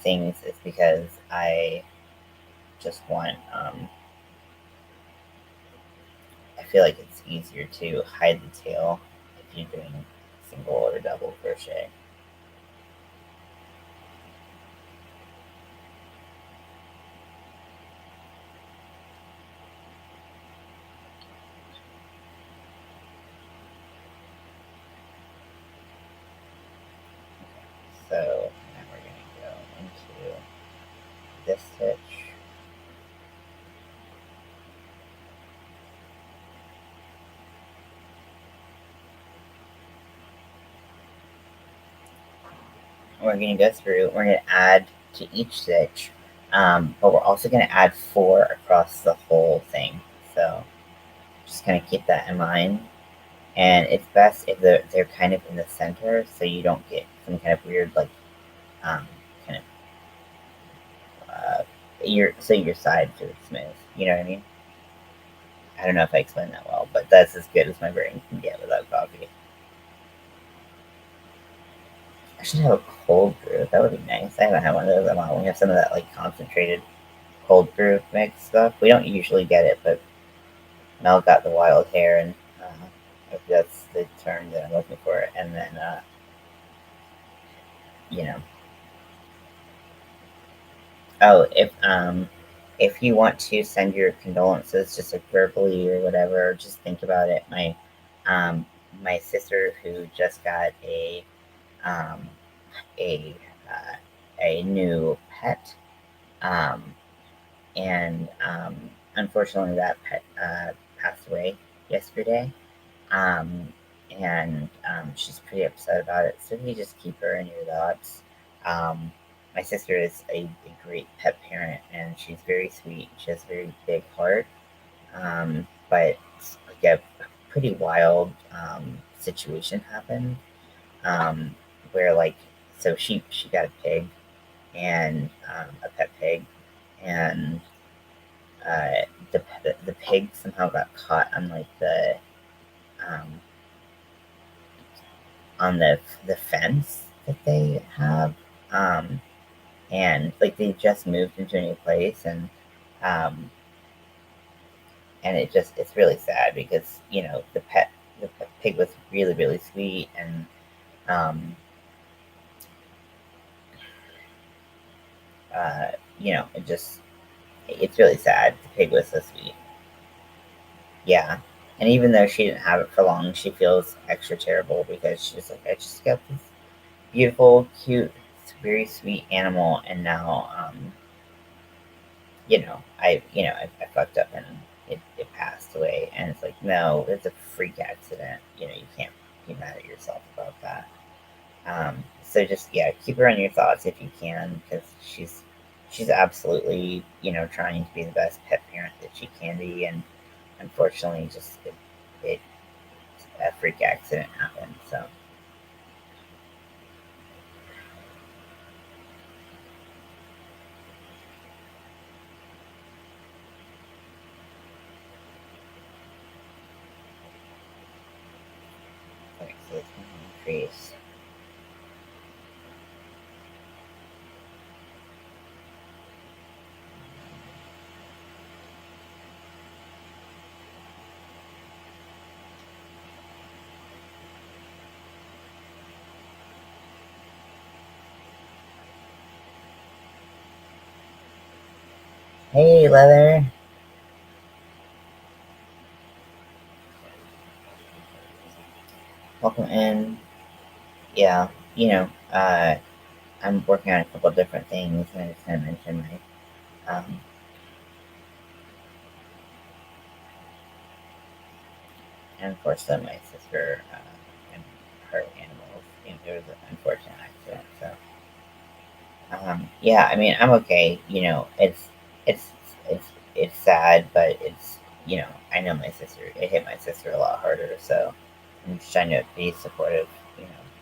things is because I just want. I feel like it's easier to hide the tail if you're doing single or double crochet. So now we're going to go into this stitch. We're going to go through, we're going to add to each stitch, but we're also going to add 4 across the whole thing. So just kind of keep that in mind. And it's best if they're kind of in the center so you don't get some kind of weird, like, kind of, your sides are smooth. You know what I mean? I don't know if I explained that well, but that's as good as my brain can get without coffee. I should have a cold brew. That would be nice. I haven't had one of those in a while. We have some of that like concentrated cold brew mix stuff. We don't usually get it, but Mel got the wild hair, and if that's the term that I'm looking for. And then, you know, oh, if you want to send your condolences, just like verbally or whatever, just think about it. Um, my sister who just got um, a uh, a new pet. Um, and unfortunately, that pet passed away yesterday. Um, and she's pretty upset about it. So you just keep her in your thoughts. Um, my sister is a great pet parent, and she's very sweet. She has a very big heart, but like a pretty wild situation happened where like so she got a pig and a pet pig, and uh, the pig somehow got caught on like um, the fence that they have, um, and like they just moved into a new place, um, and it's really sad because the pig was really sweet, and um, uh, it's really sad. The pig was so sweet. Yeah. And even though she didn't have it for long, she feels extra terrible because she's like, I just got this beautiful, cute, very sweet animal, and now, I fucked up and it passed away. And it's like, no, it's a freak accident. You can't be mad at yourself about that. So just, yeah, keep her on your thoughts if you can, because she's absolutely, trying to be the best pet parent that she can be, and unfortunately, just it a freak accident happened. So okay, so it's going to increase. Hey, Leather. Welcome in. Yeah, you know, I'm working on a couple different things, and I just kind of mentioned um, and unfortunately, my sister and her animals. There was an unfortunate accident, so yeah. I mean, I'm okay. It's it's it's sad, but I know my sister. It hit my sister a lot harder, so I'm just trying to be supportive,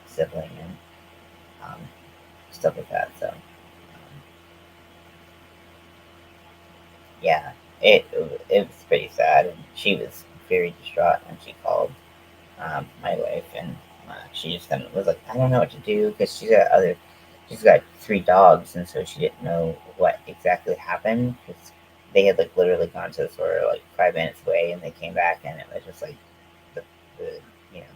sibling and um, stuff like that. So. Yeah, it was pretty sad, and she was very distraught when she called my wife, and she just kind of was like, I don't know what to do because she's got three dogs, and so she didn't know what exactly happened because they had like literally gone to the store like 5 minutes away, and they came back, and it was just like the you know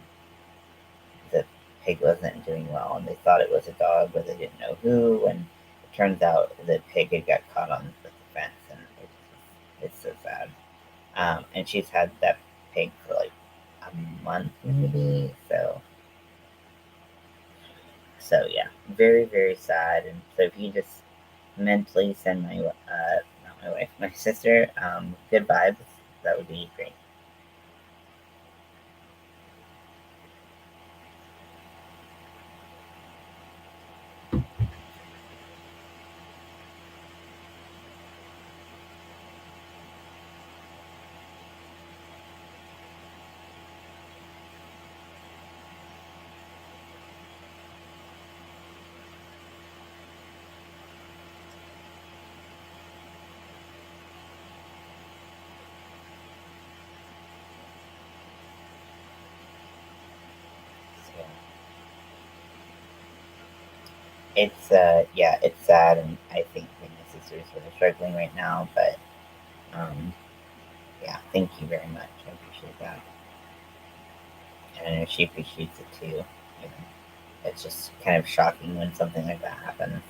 the pig wasn't doing well, and they thought it was a dog, but they didn't know who, and it turns out the pig had got caught on the fence, and it's so sad. And she's had that pig for like a month maybe. So yeah, very very sad. And so if you just mentally send my not my wife, my sister, good vibes, that would be great. So it's yeah, it's sad, and I think my sister is really struggling right now. But um, yeah, thank you very much. I appreciate that, and I know she appreciates it too. It's just kind of shocking when something like that happens.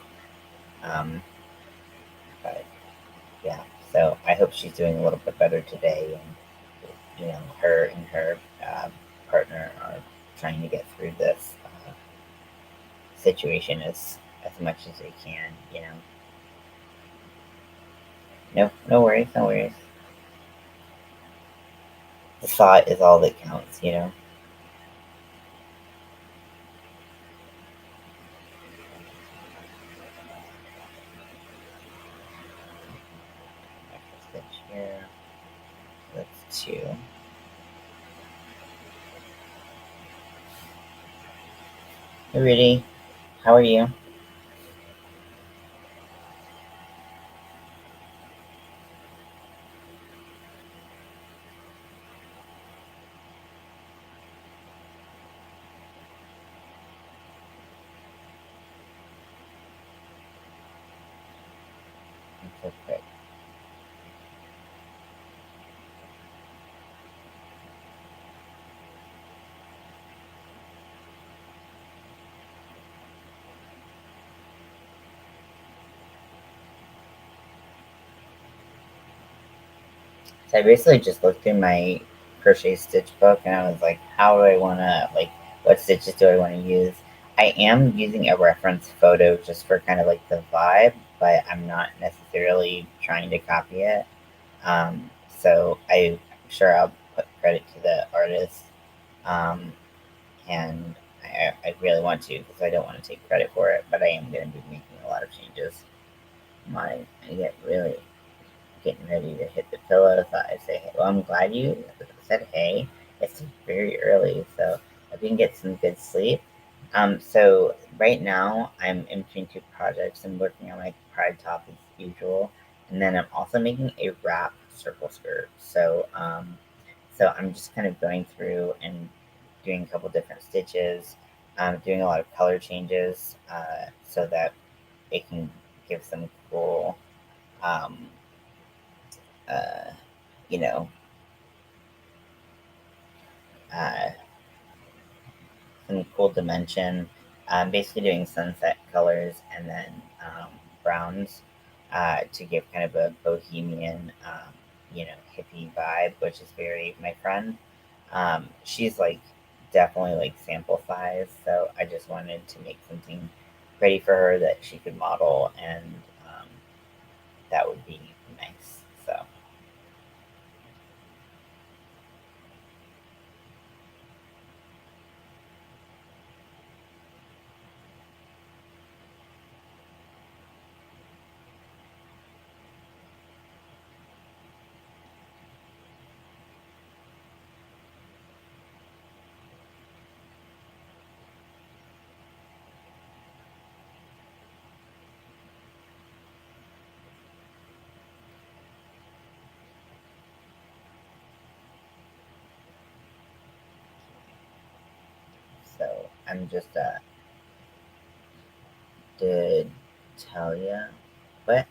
Um, but yeah, so I hope she's doing a little bit better today, and her and her partner are trying to get through this situation as much as they can. No, no worries, no worries. The thought is all that counts. Extra stitch here. That's two. Hey, Rudy, how are you? I'm so quick. So I basically just looked through my crochet stitch book, and I was like, how do I want to, like, what stitches do I want to use? I am using a reference photo just for kind of like the vibe, but I'm not necessarily trying to copy it. So I'm sure I'll put credit to the artist. Um, and I really want to because I don't want to take credit for it, but I am going to be making a lot of changes. I get really getting ready to hit the pillow. So I say, hey, well, I'm glad you said hey. It's very early, so I can get some good sleep. So right now I'm in between two projects. I'm working on my pride top as usual, and then I'm also making a wrap circle skirt. So I'm just kind of going through and doing a couple different stitches, doing a lot of color changes, so that it can give some cool, um, uh, you know, uh, some cool dimension. I'm basically doing sunset colors and then browns. to give kind of a bohemian, hippie vibe, which is very my friend. She's like definitely like sample size, so I just wanted to make something ready for her that she could model, and um, that would be nice. So I'm just did tell you, but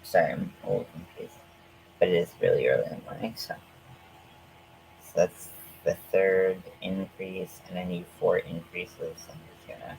sorry, I'm a little confused. But it is really early in the morning, so that's the third increase, and I need four increases. I'm just gonna.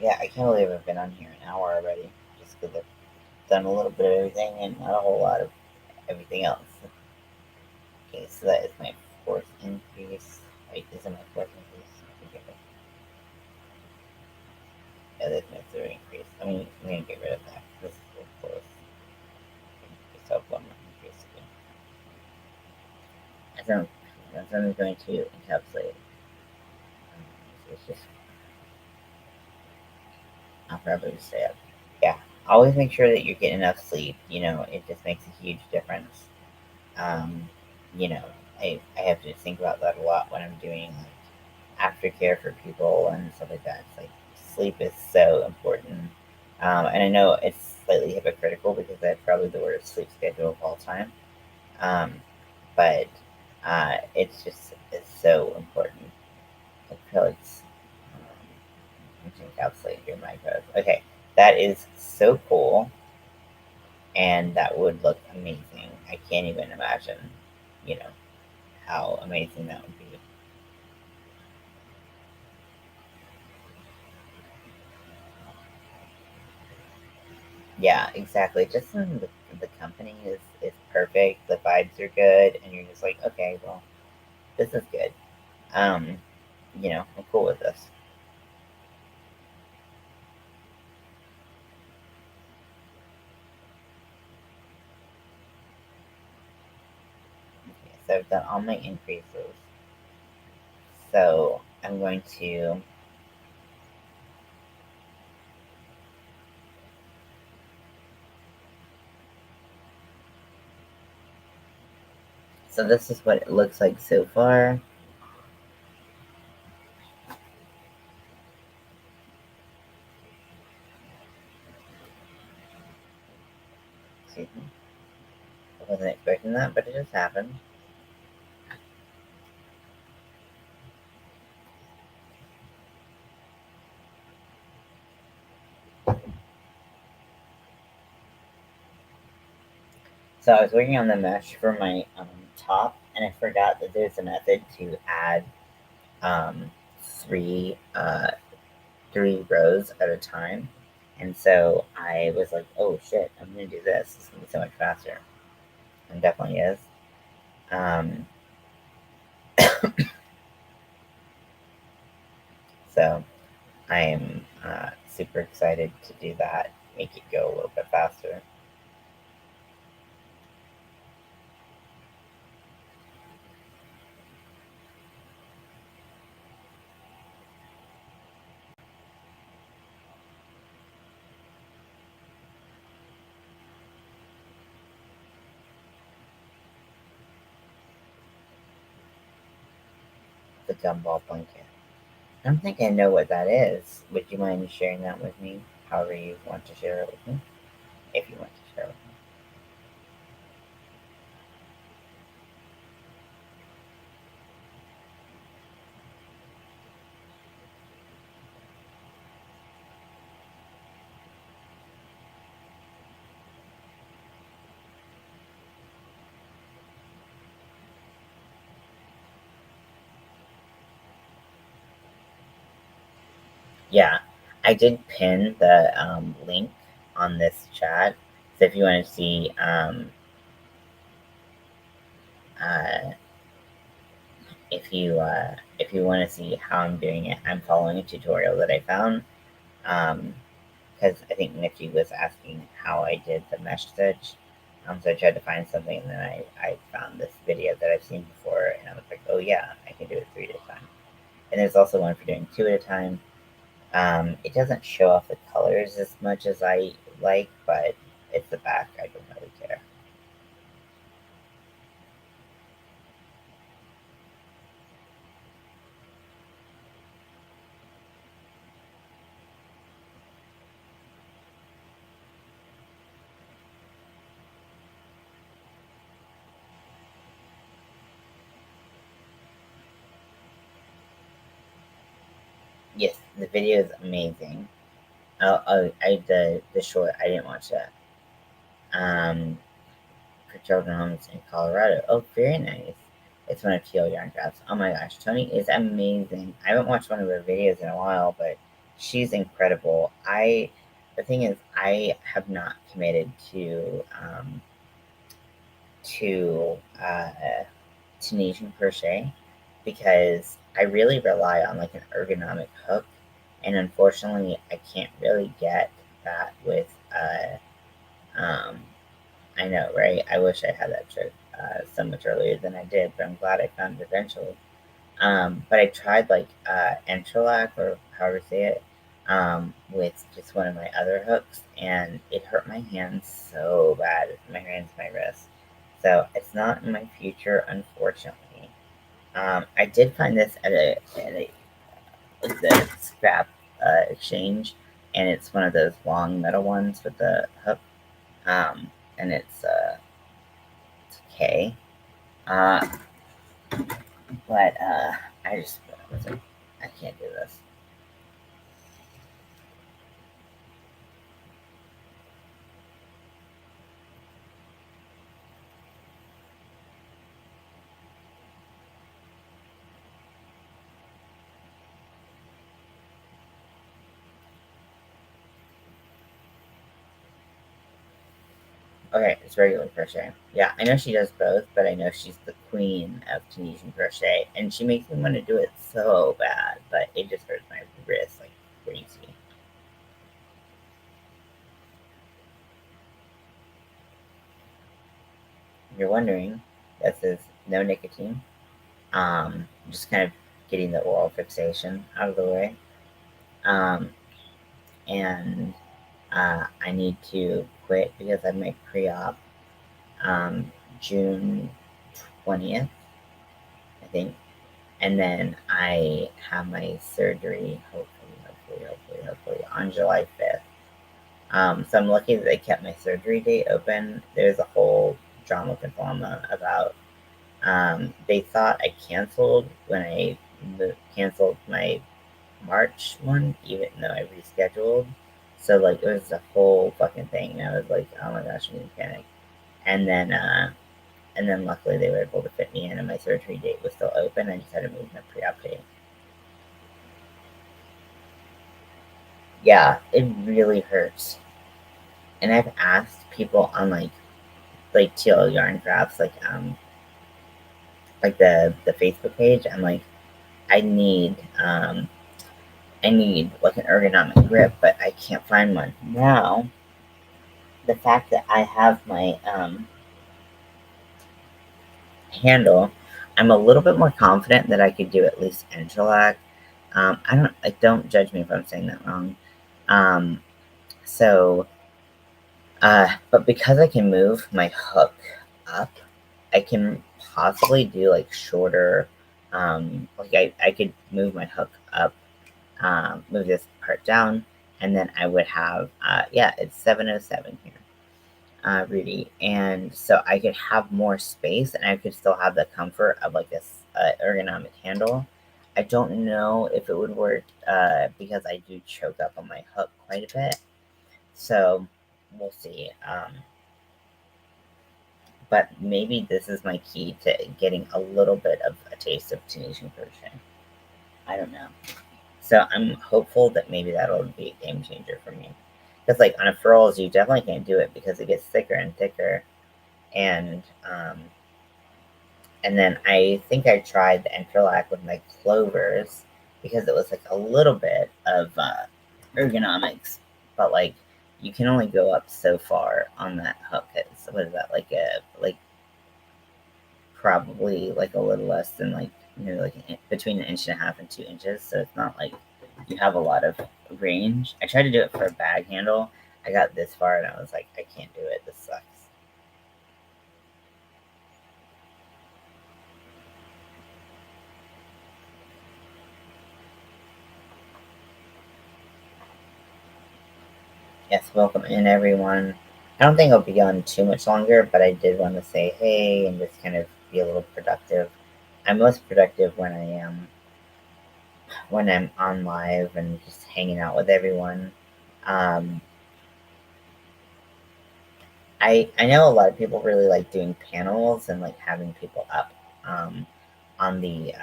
Yeah, I can't believe I've been on here an hour already, just because I've done a little bit of everything and not a whole lot of everything else. Okay, so that is my fourth increase. Wait, is it my fourth increase? I think it is. Yeah, that's my third increase. I'm gonna get rid of that. This is the fourth. Just have one more increase again. As I'm going to encapsulate. So it's just, I'll probably just stay up. Yeah, always make sure that you're getting enough sleep. It just makes a huge difference. Um, you know, I have to think about that a lot when I'm doing like aftercare for people and stuff like that. It's like sleep is so important. And I know it's slightly hypocritical because I have probably the worst sleep schedule of all time. Um, but it's so important. Acrylics encapsulate your microbes. Okay, that is so cool, and that would look amazing. I can't even imagine, you know, how amazing that would be. Yeah, exactly. Just when the company is perfect, the vibes are good, and you're just like, okay, well, this is good. Um, I'm cool with this. Okay, so I've done all my increases. So I'm going to. So this is what it looks like so far. Excuse me. I wasn't expecting that, but it just happened. So I was working on the mesh for my top, and I forgot that there's a method to add um, three three rows at a time. And so I was like, oh shit, I'm gonna do this. It's gonna be so much faster. And definitely is. Um, so I am super excited to do that, make it go a little bit faster. The gumball blanket. I don't think I know what that is. Would you mind sharing that with me? However you want to share it with me. If you want to share it with me. Yeah, I did pin the link on this chat. So if you want to see, uh, if you want to see how I'm doing it, I'm following a tutorial that I found. Because I think Nikki was asking how I did the mesh stitch. So I tried to find something, and then I found this video that I've seen before, and I was like, oh yeah, I can do it 3 at a time. And there's also one for doing 2 at a time. It doesn't show off the colors as much as I like, but it's the back. I don't really care. Yes, the video is amazing. The short. I didn't watch that. For children homes in Colorado. Oh, very nice. It's one of Teal Yarn Crafts. Oh my gosh, Tony is amazing. I haven't watched one of her videos in a while, but she's incredible. The thing is, I have not committed to Tunisian crochet because I really rely on like an ergonomic hook, and unfortunately, I can't really get that with um, I know, right? I wish I had that trick so much earlier than I did, but I'm glad I found it eventually. But I tried like Entrelac or however you say it with just one of my other hooks, and it hurt my hands so bad. My hands, my wrists. So it's not in my future, unfortunately. I did find this at a the scrap exchange, and it's one of those long metal ones with the hook, um, and it's okay. Uh, but I just was like, I can't do this. Okay, it's regular crochet. Yeah, I know she does both, but I know she's the queen of Tunisian crochet, and she makes me want to do it so bad, but it just hurts my wrist like crazy. If you're wondering, this is no nicotine. Just kind of getting the oral fixation out of the way. Um, and I need to quit because I make pre-op June 20th, I think. And then I have my surgery, hopefully, on July 5th. So I'm lucky that they kept my surgery date open. There's a whole drama conflama about, they thought I canceled when I canceled my March one, even though I rescheduled. So, like, it was a whole fucking thing. And I was like, oh my gosh, I need to panic. And then, uh, and then luckily they were able to fit me in, and my surgery date was still open. I just had to move my pre-op date. Yeah, it really hurts. And I've asked people on like TL Yarn Crafts, like the Facebook page. I'm like, I need I need like an ergonomic grip, but I can't find one now. The fact that I have my handle, I'm a little bit more confident that I could do at least Interlac. Don't judge me if I'm saying that wrong. Um, so, but because I can move my hook up, I can possibly do like shorter Like I could move my hook up, move this part down, and then I would have, yeah, it's 707 here, Rudy. And so I could have more space and I could still have the comfort of like this ergonomic handle. I don't know if it would work because I do choke up on my hook quite a bit. So we'll see. But maybe this is my key to getting a little bit of a taste of Tunisian crochet. I don't know. So I'm hopeful that maybe that'll be a game changer for me. Because like on a furls, you definitely can't do it because it gets thicker and thicker. And and then I think I tried the interlac with my clovers because it was like a little bit of ergonomics, but like you can only go up so far on that hook. It's, what is that, like probably like a little less than like, like between an inch and a half and 2 inches. So it's not like you have a lot of range. I tried to do it for a bag handle. I got this far and I was like, I can't do it. This sucks. Yes, welcome in everyone. I don't think I'll be on too much longer, but I did want to say hey and just kind of be a little productive. I'm most productive when I'm on live and just hanging out with everyone. Um, I know a lot of people really like doing panels and like having people up um, on the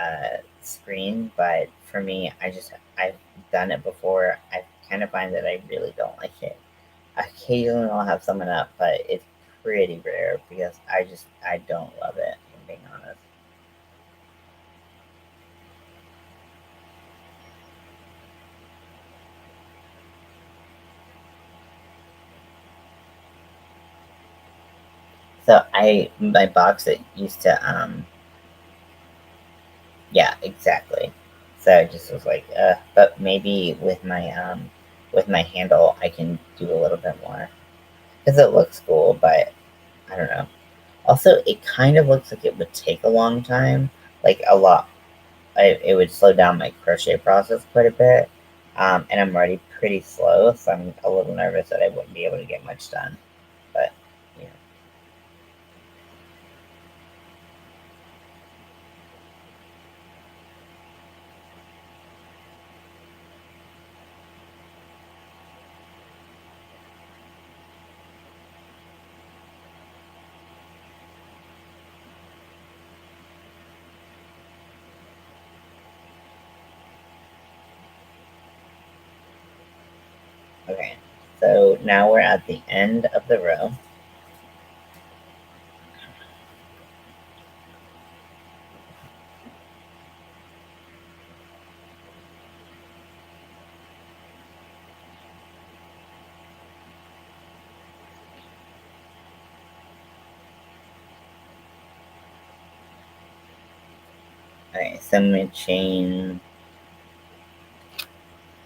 screen, but for me, I've done it before. I kind of find that I really don't like it. Occasionally, I'll have someone up, but it's pretty rare because I don't love it. If I'm being honest. So my box it used to yeah, exactly. So I just was like, but maybe with my handle, I can do a little bit more because it looks cool, but I don't know. Also, it kind of looks like it would take a long time, like a lot. It would slow down my crochet process quite a bit, and I'm already pretty slow, so I'm a little nervous that I wouldn't be able to get much done. But yeah, okay. So now we're at the end of the row. Okay, so I'm gonna chain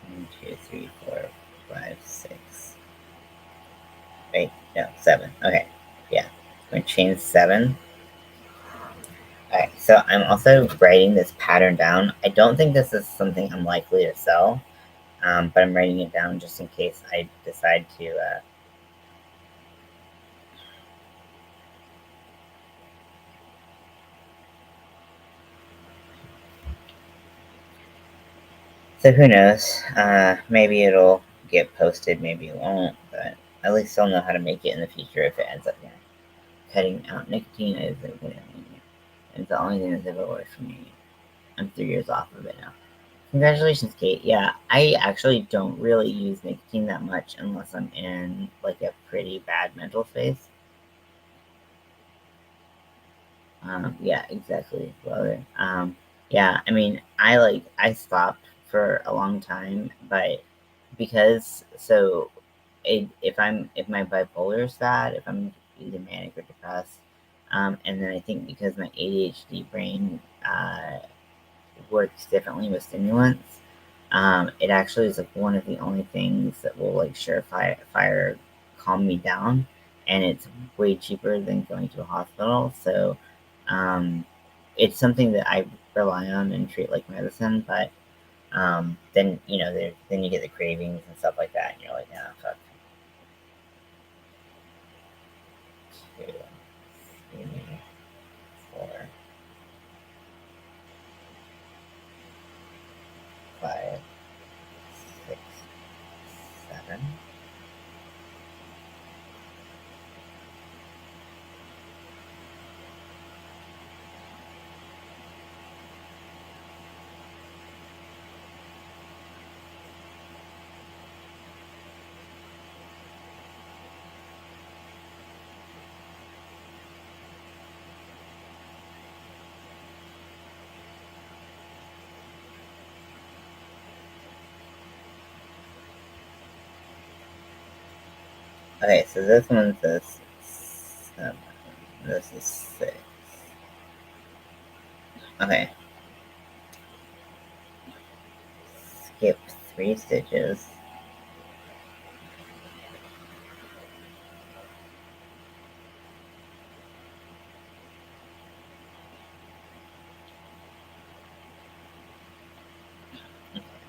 1, 2, 3, 4, 5, 6. Wait, no, 7. Okay, yeah, I'm gonna chain 7. Alright, so I'm also writing this pattern down. I don't think this is something I'm likely to sell, but I'm writing it down just in case I decide to. So who knows? Maybe it'll get posted, maybe it won't, but at least I'll know how to make it in the future if it ends up here. Cutting out nicotine is it's the only thing that's ever worked for me. I'm 3 years off of it now. Congratulations, Kate. Yeah, I actually don't really use nicotine that much unless I'm in like a pretty bad mental phase. Yeah, exactly. Well, yeah, I mean, I stopped for a long time, but because if my bipolar is bad, if I'm either manic or depressed, and then I think because my ADHD brain works differently with stimulants, it actually is like one of the only things that will like fire calm me down, and it's way cheaper than going to a hospital. So, um, it's something that I rely on and treat like medicine, but then then you get the cravings and stuff like that, and you're like, nah, fuck. 2, 3, 4, 5, 6, 7. Okay, so this one says 7. This is 6. Okay. Skip 3 stitches.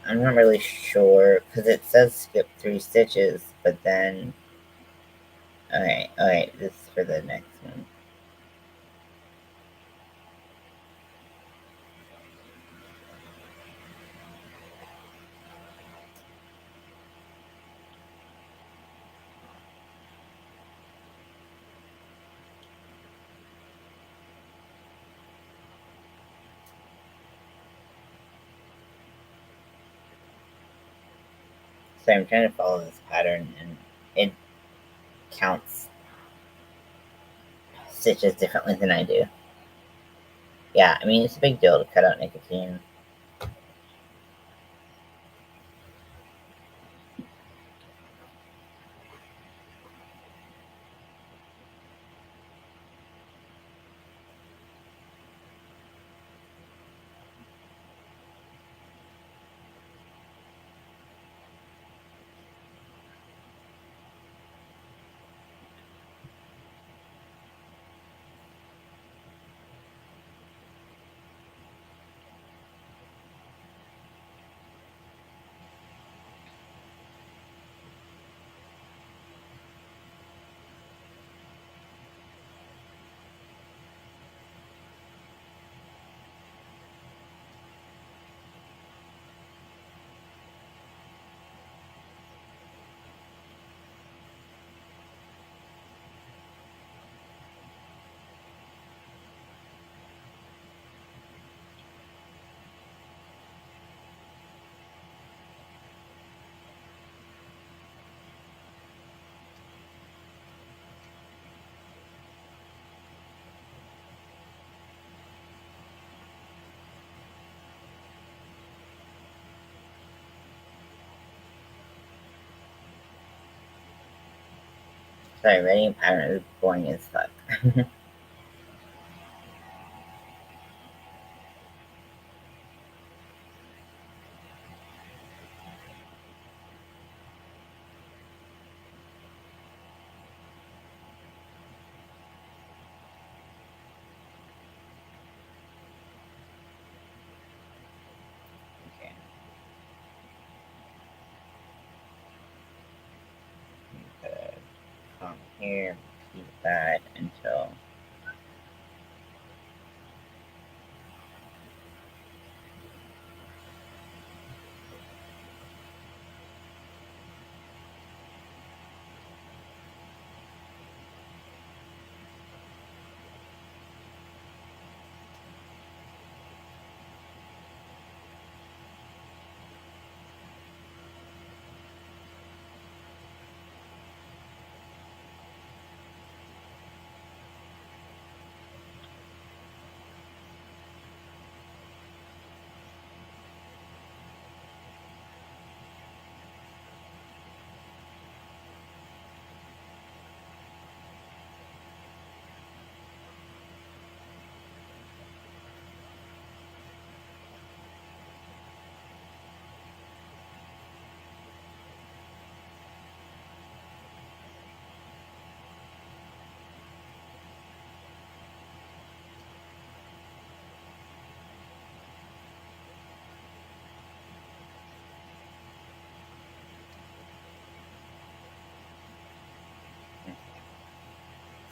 I'm not really sure, because it says skip 3 stitches, but then... Okay, this is for the next one. So I'm trying to follow this pattern, and it counts stitches differently than I do. Yeah, I mean, it's a big deal to cut out nicotine. Sorry, writing a pattern is boring as fuck. Okay. Put a comma here, keep that until...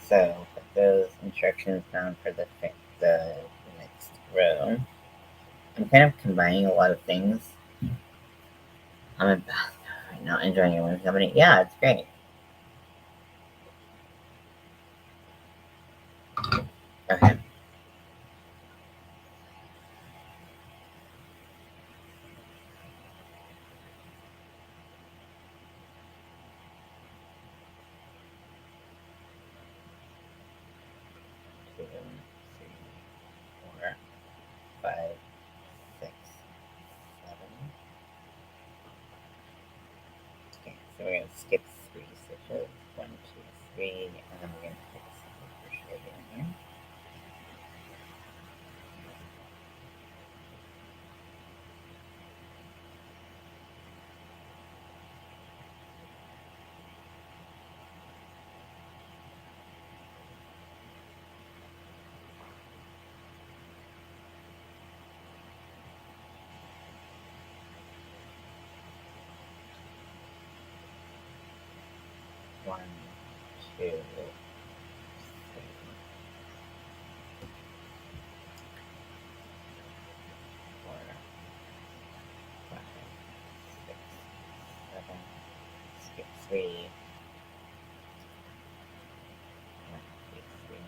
So put those instructions down for the next row. I'm kind of combining a lot of things. I'm in bath right now, enjoying your women's company. Yeah, it's great. Okay. Two, three, four, five, six, seven. Okay, so we're gonna skip three stitches. One, two, three, and then we're gonna put a single crochet in here. One, two, three, four, five, six, seven. Skip three. One, two, three.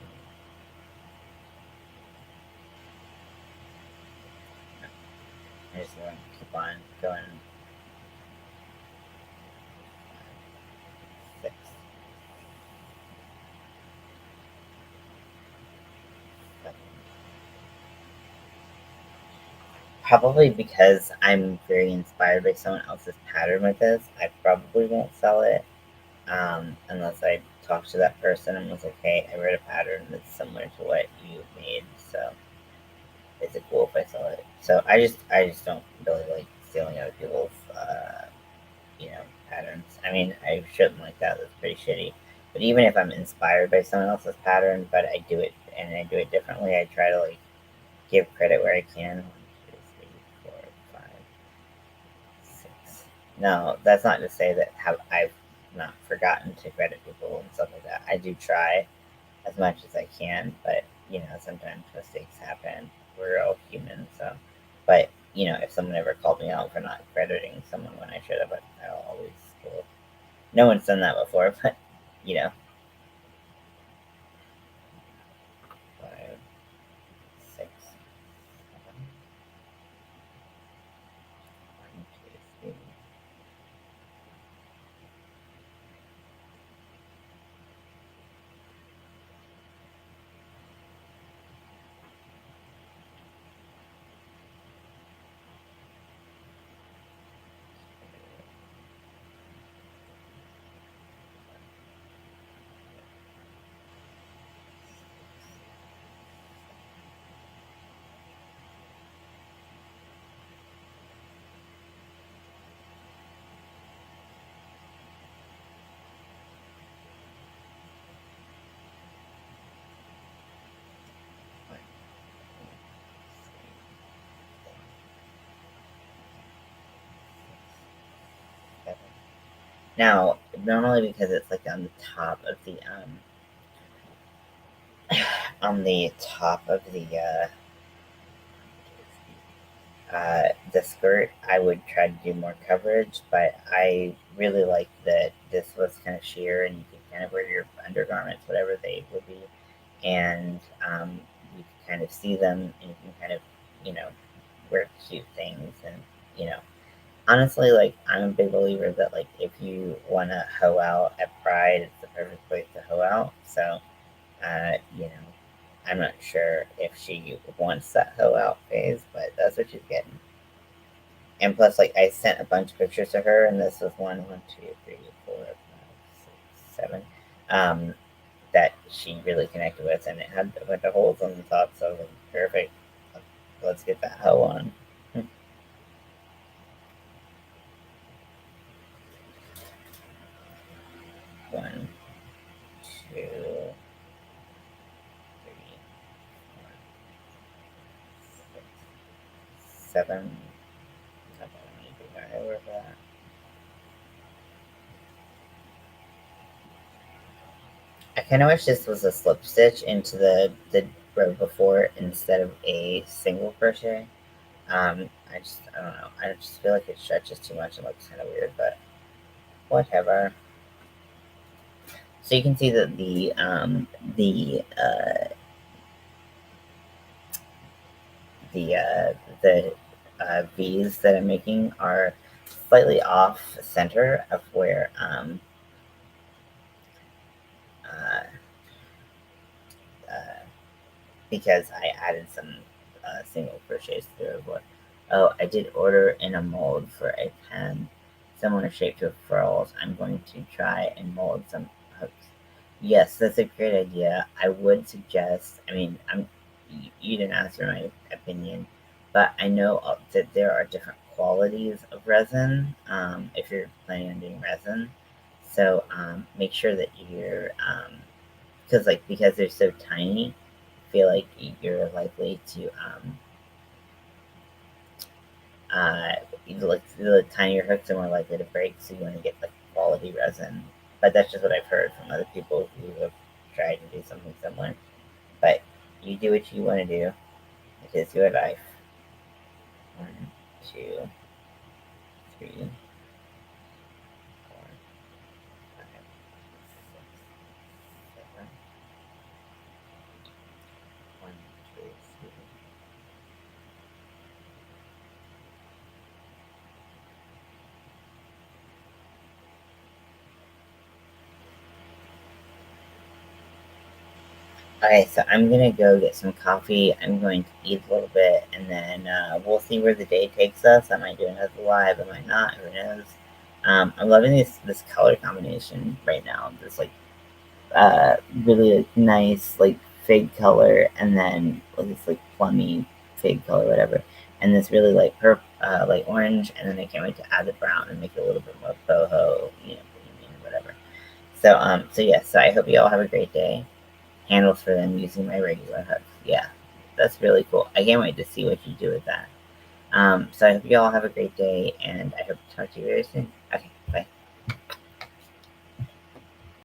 I just want to keep on going. Six, seven. Probably because I'm very inspired by someone else's pattern with this, I probably won't sell it unless I talk to that person and was like, hey, I read a pattern that's similar to what you made, so is it cool if I sell it? So I just don't really like stealing other people's patterns. I mean, I shouldn't like that. That's pretty shitty. But even if I'm inspired by someone else's pattern, but I do it and I do it differently, I try to like give credit where I can. One, two, three, four, five, six. No, that's not to say that I've not forgotten to credit people and stuff like that. I do try as much as I can, but sometimes mistakes happen. We're all human, so. But if someone ever called me out for not crediting someone when I should have, I'll always go. No one's done that before, but you know, five, six, seven, one, two, three. One, two, three, four, six, seven. Now, normally because it's like on the top of the on the top of the skirt, I would try to do more coverage, but I really like that this was kind of sheer and you could kind of wear your undergarments, whatever they would be, and you can kind of see them and you can kind of, you know, wear cute things and, you know, honestly, like I'm a big believer that like if you want to hoe out at Pride, it's the perfect place to hoe out. So, I'm not sure if she wants that hoe out phase, but that's what she's getting. And plus, like I sent a bunch of pictures to her, and this was one, two, three, four, five, six, seven, um, that she really connected with, and it had a bunch of holes on the top, so it was perfect. Let's get that hoe on. One, two, three, four, six, seven. I don't need to go over that. I kind of wish this was a slip stitch into the row before instead of a single crochet. I don't know. I just feel like it stretches too much and looks kind of weird, but whatever. So you can see that the V's that I'm making are slightly off center of where uh, uh, because I added some single crochets through. But oh, I did order in a mold for a pen, similar shape to furls. I'm going to try and mold some hooks. Yes, that's a great idea. I would suggest. I mean, you didn't ask for my opinion, but I know that there are different qualities of resin. If you're planning on doing resin, so make sure that you're because they're so tiny, I feel like you're likely to uh, like the tinier hooks are more likely to break, so you want to get like quality resin. But that's just what I've heard from other people who have tried to do something similar. But you do what you want to do. It is your life. 1, 2, 3, 4, 5, 6, 7. 1, 2, 3. Okay, so I'm gonna go get some coffee. I'm going to eat a little bit, and then we'll see where the day takes us. I might do another live, I might not. Who knows? I'm loving this color combination right now. This like really like, nice like fig color, and then like this like plummy fig color, whatever, and this really like like orange, and then I can't wait to add the brown and make it a little bit more boho, whatever. So yeah. So I hope you all have a great day. Handles for them using my regular hooks. Yeah, that's really cool. I can't wait to see what you do with that. So I hope you all have a great day, and I hope to talk to you very soon.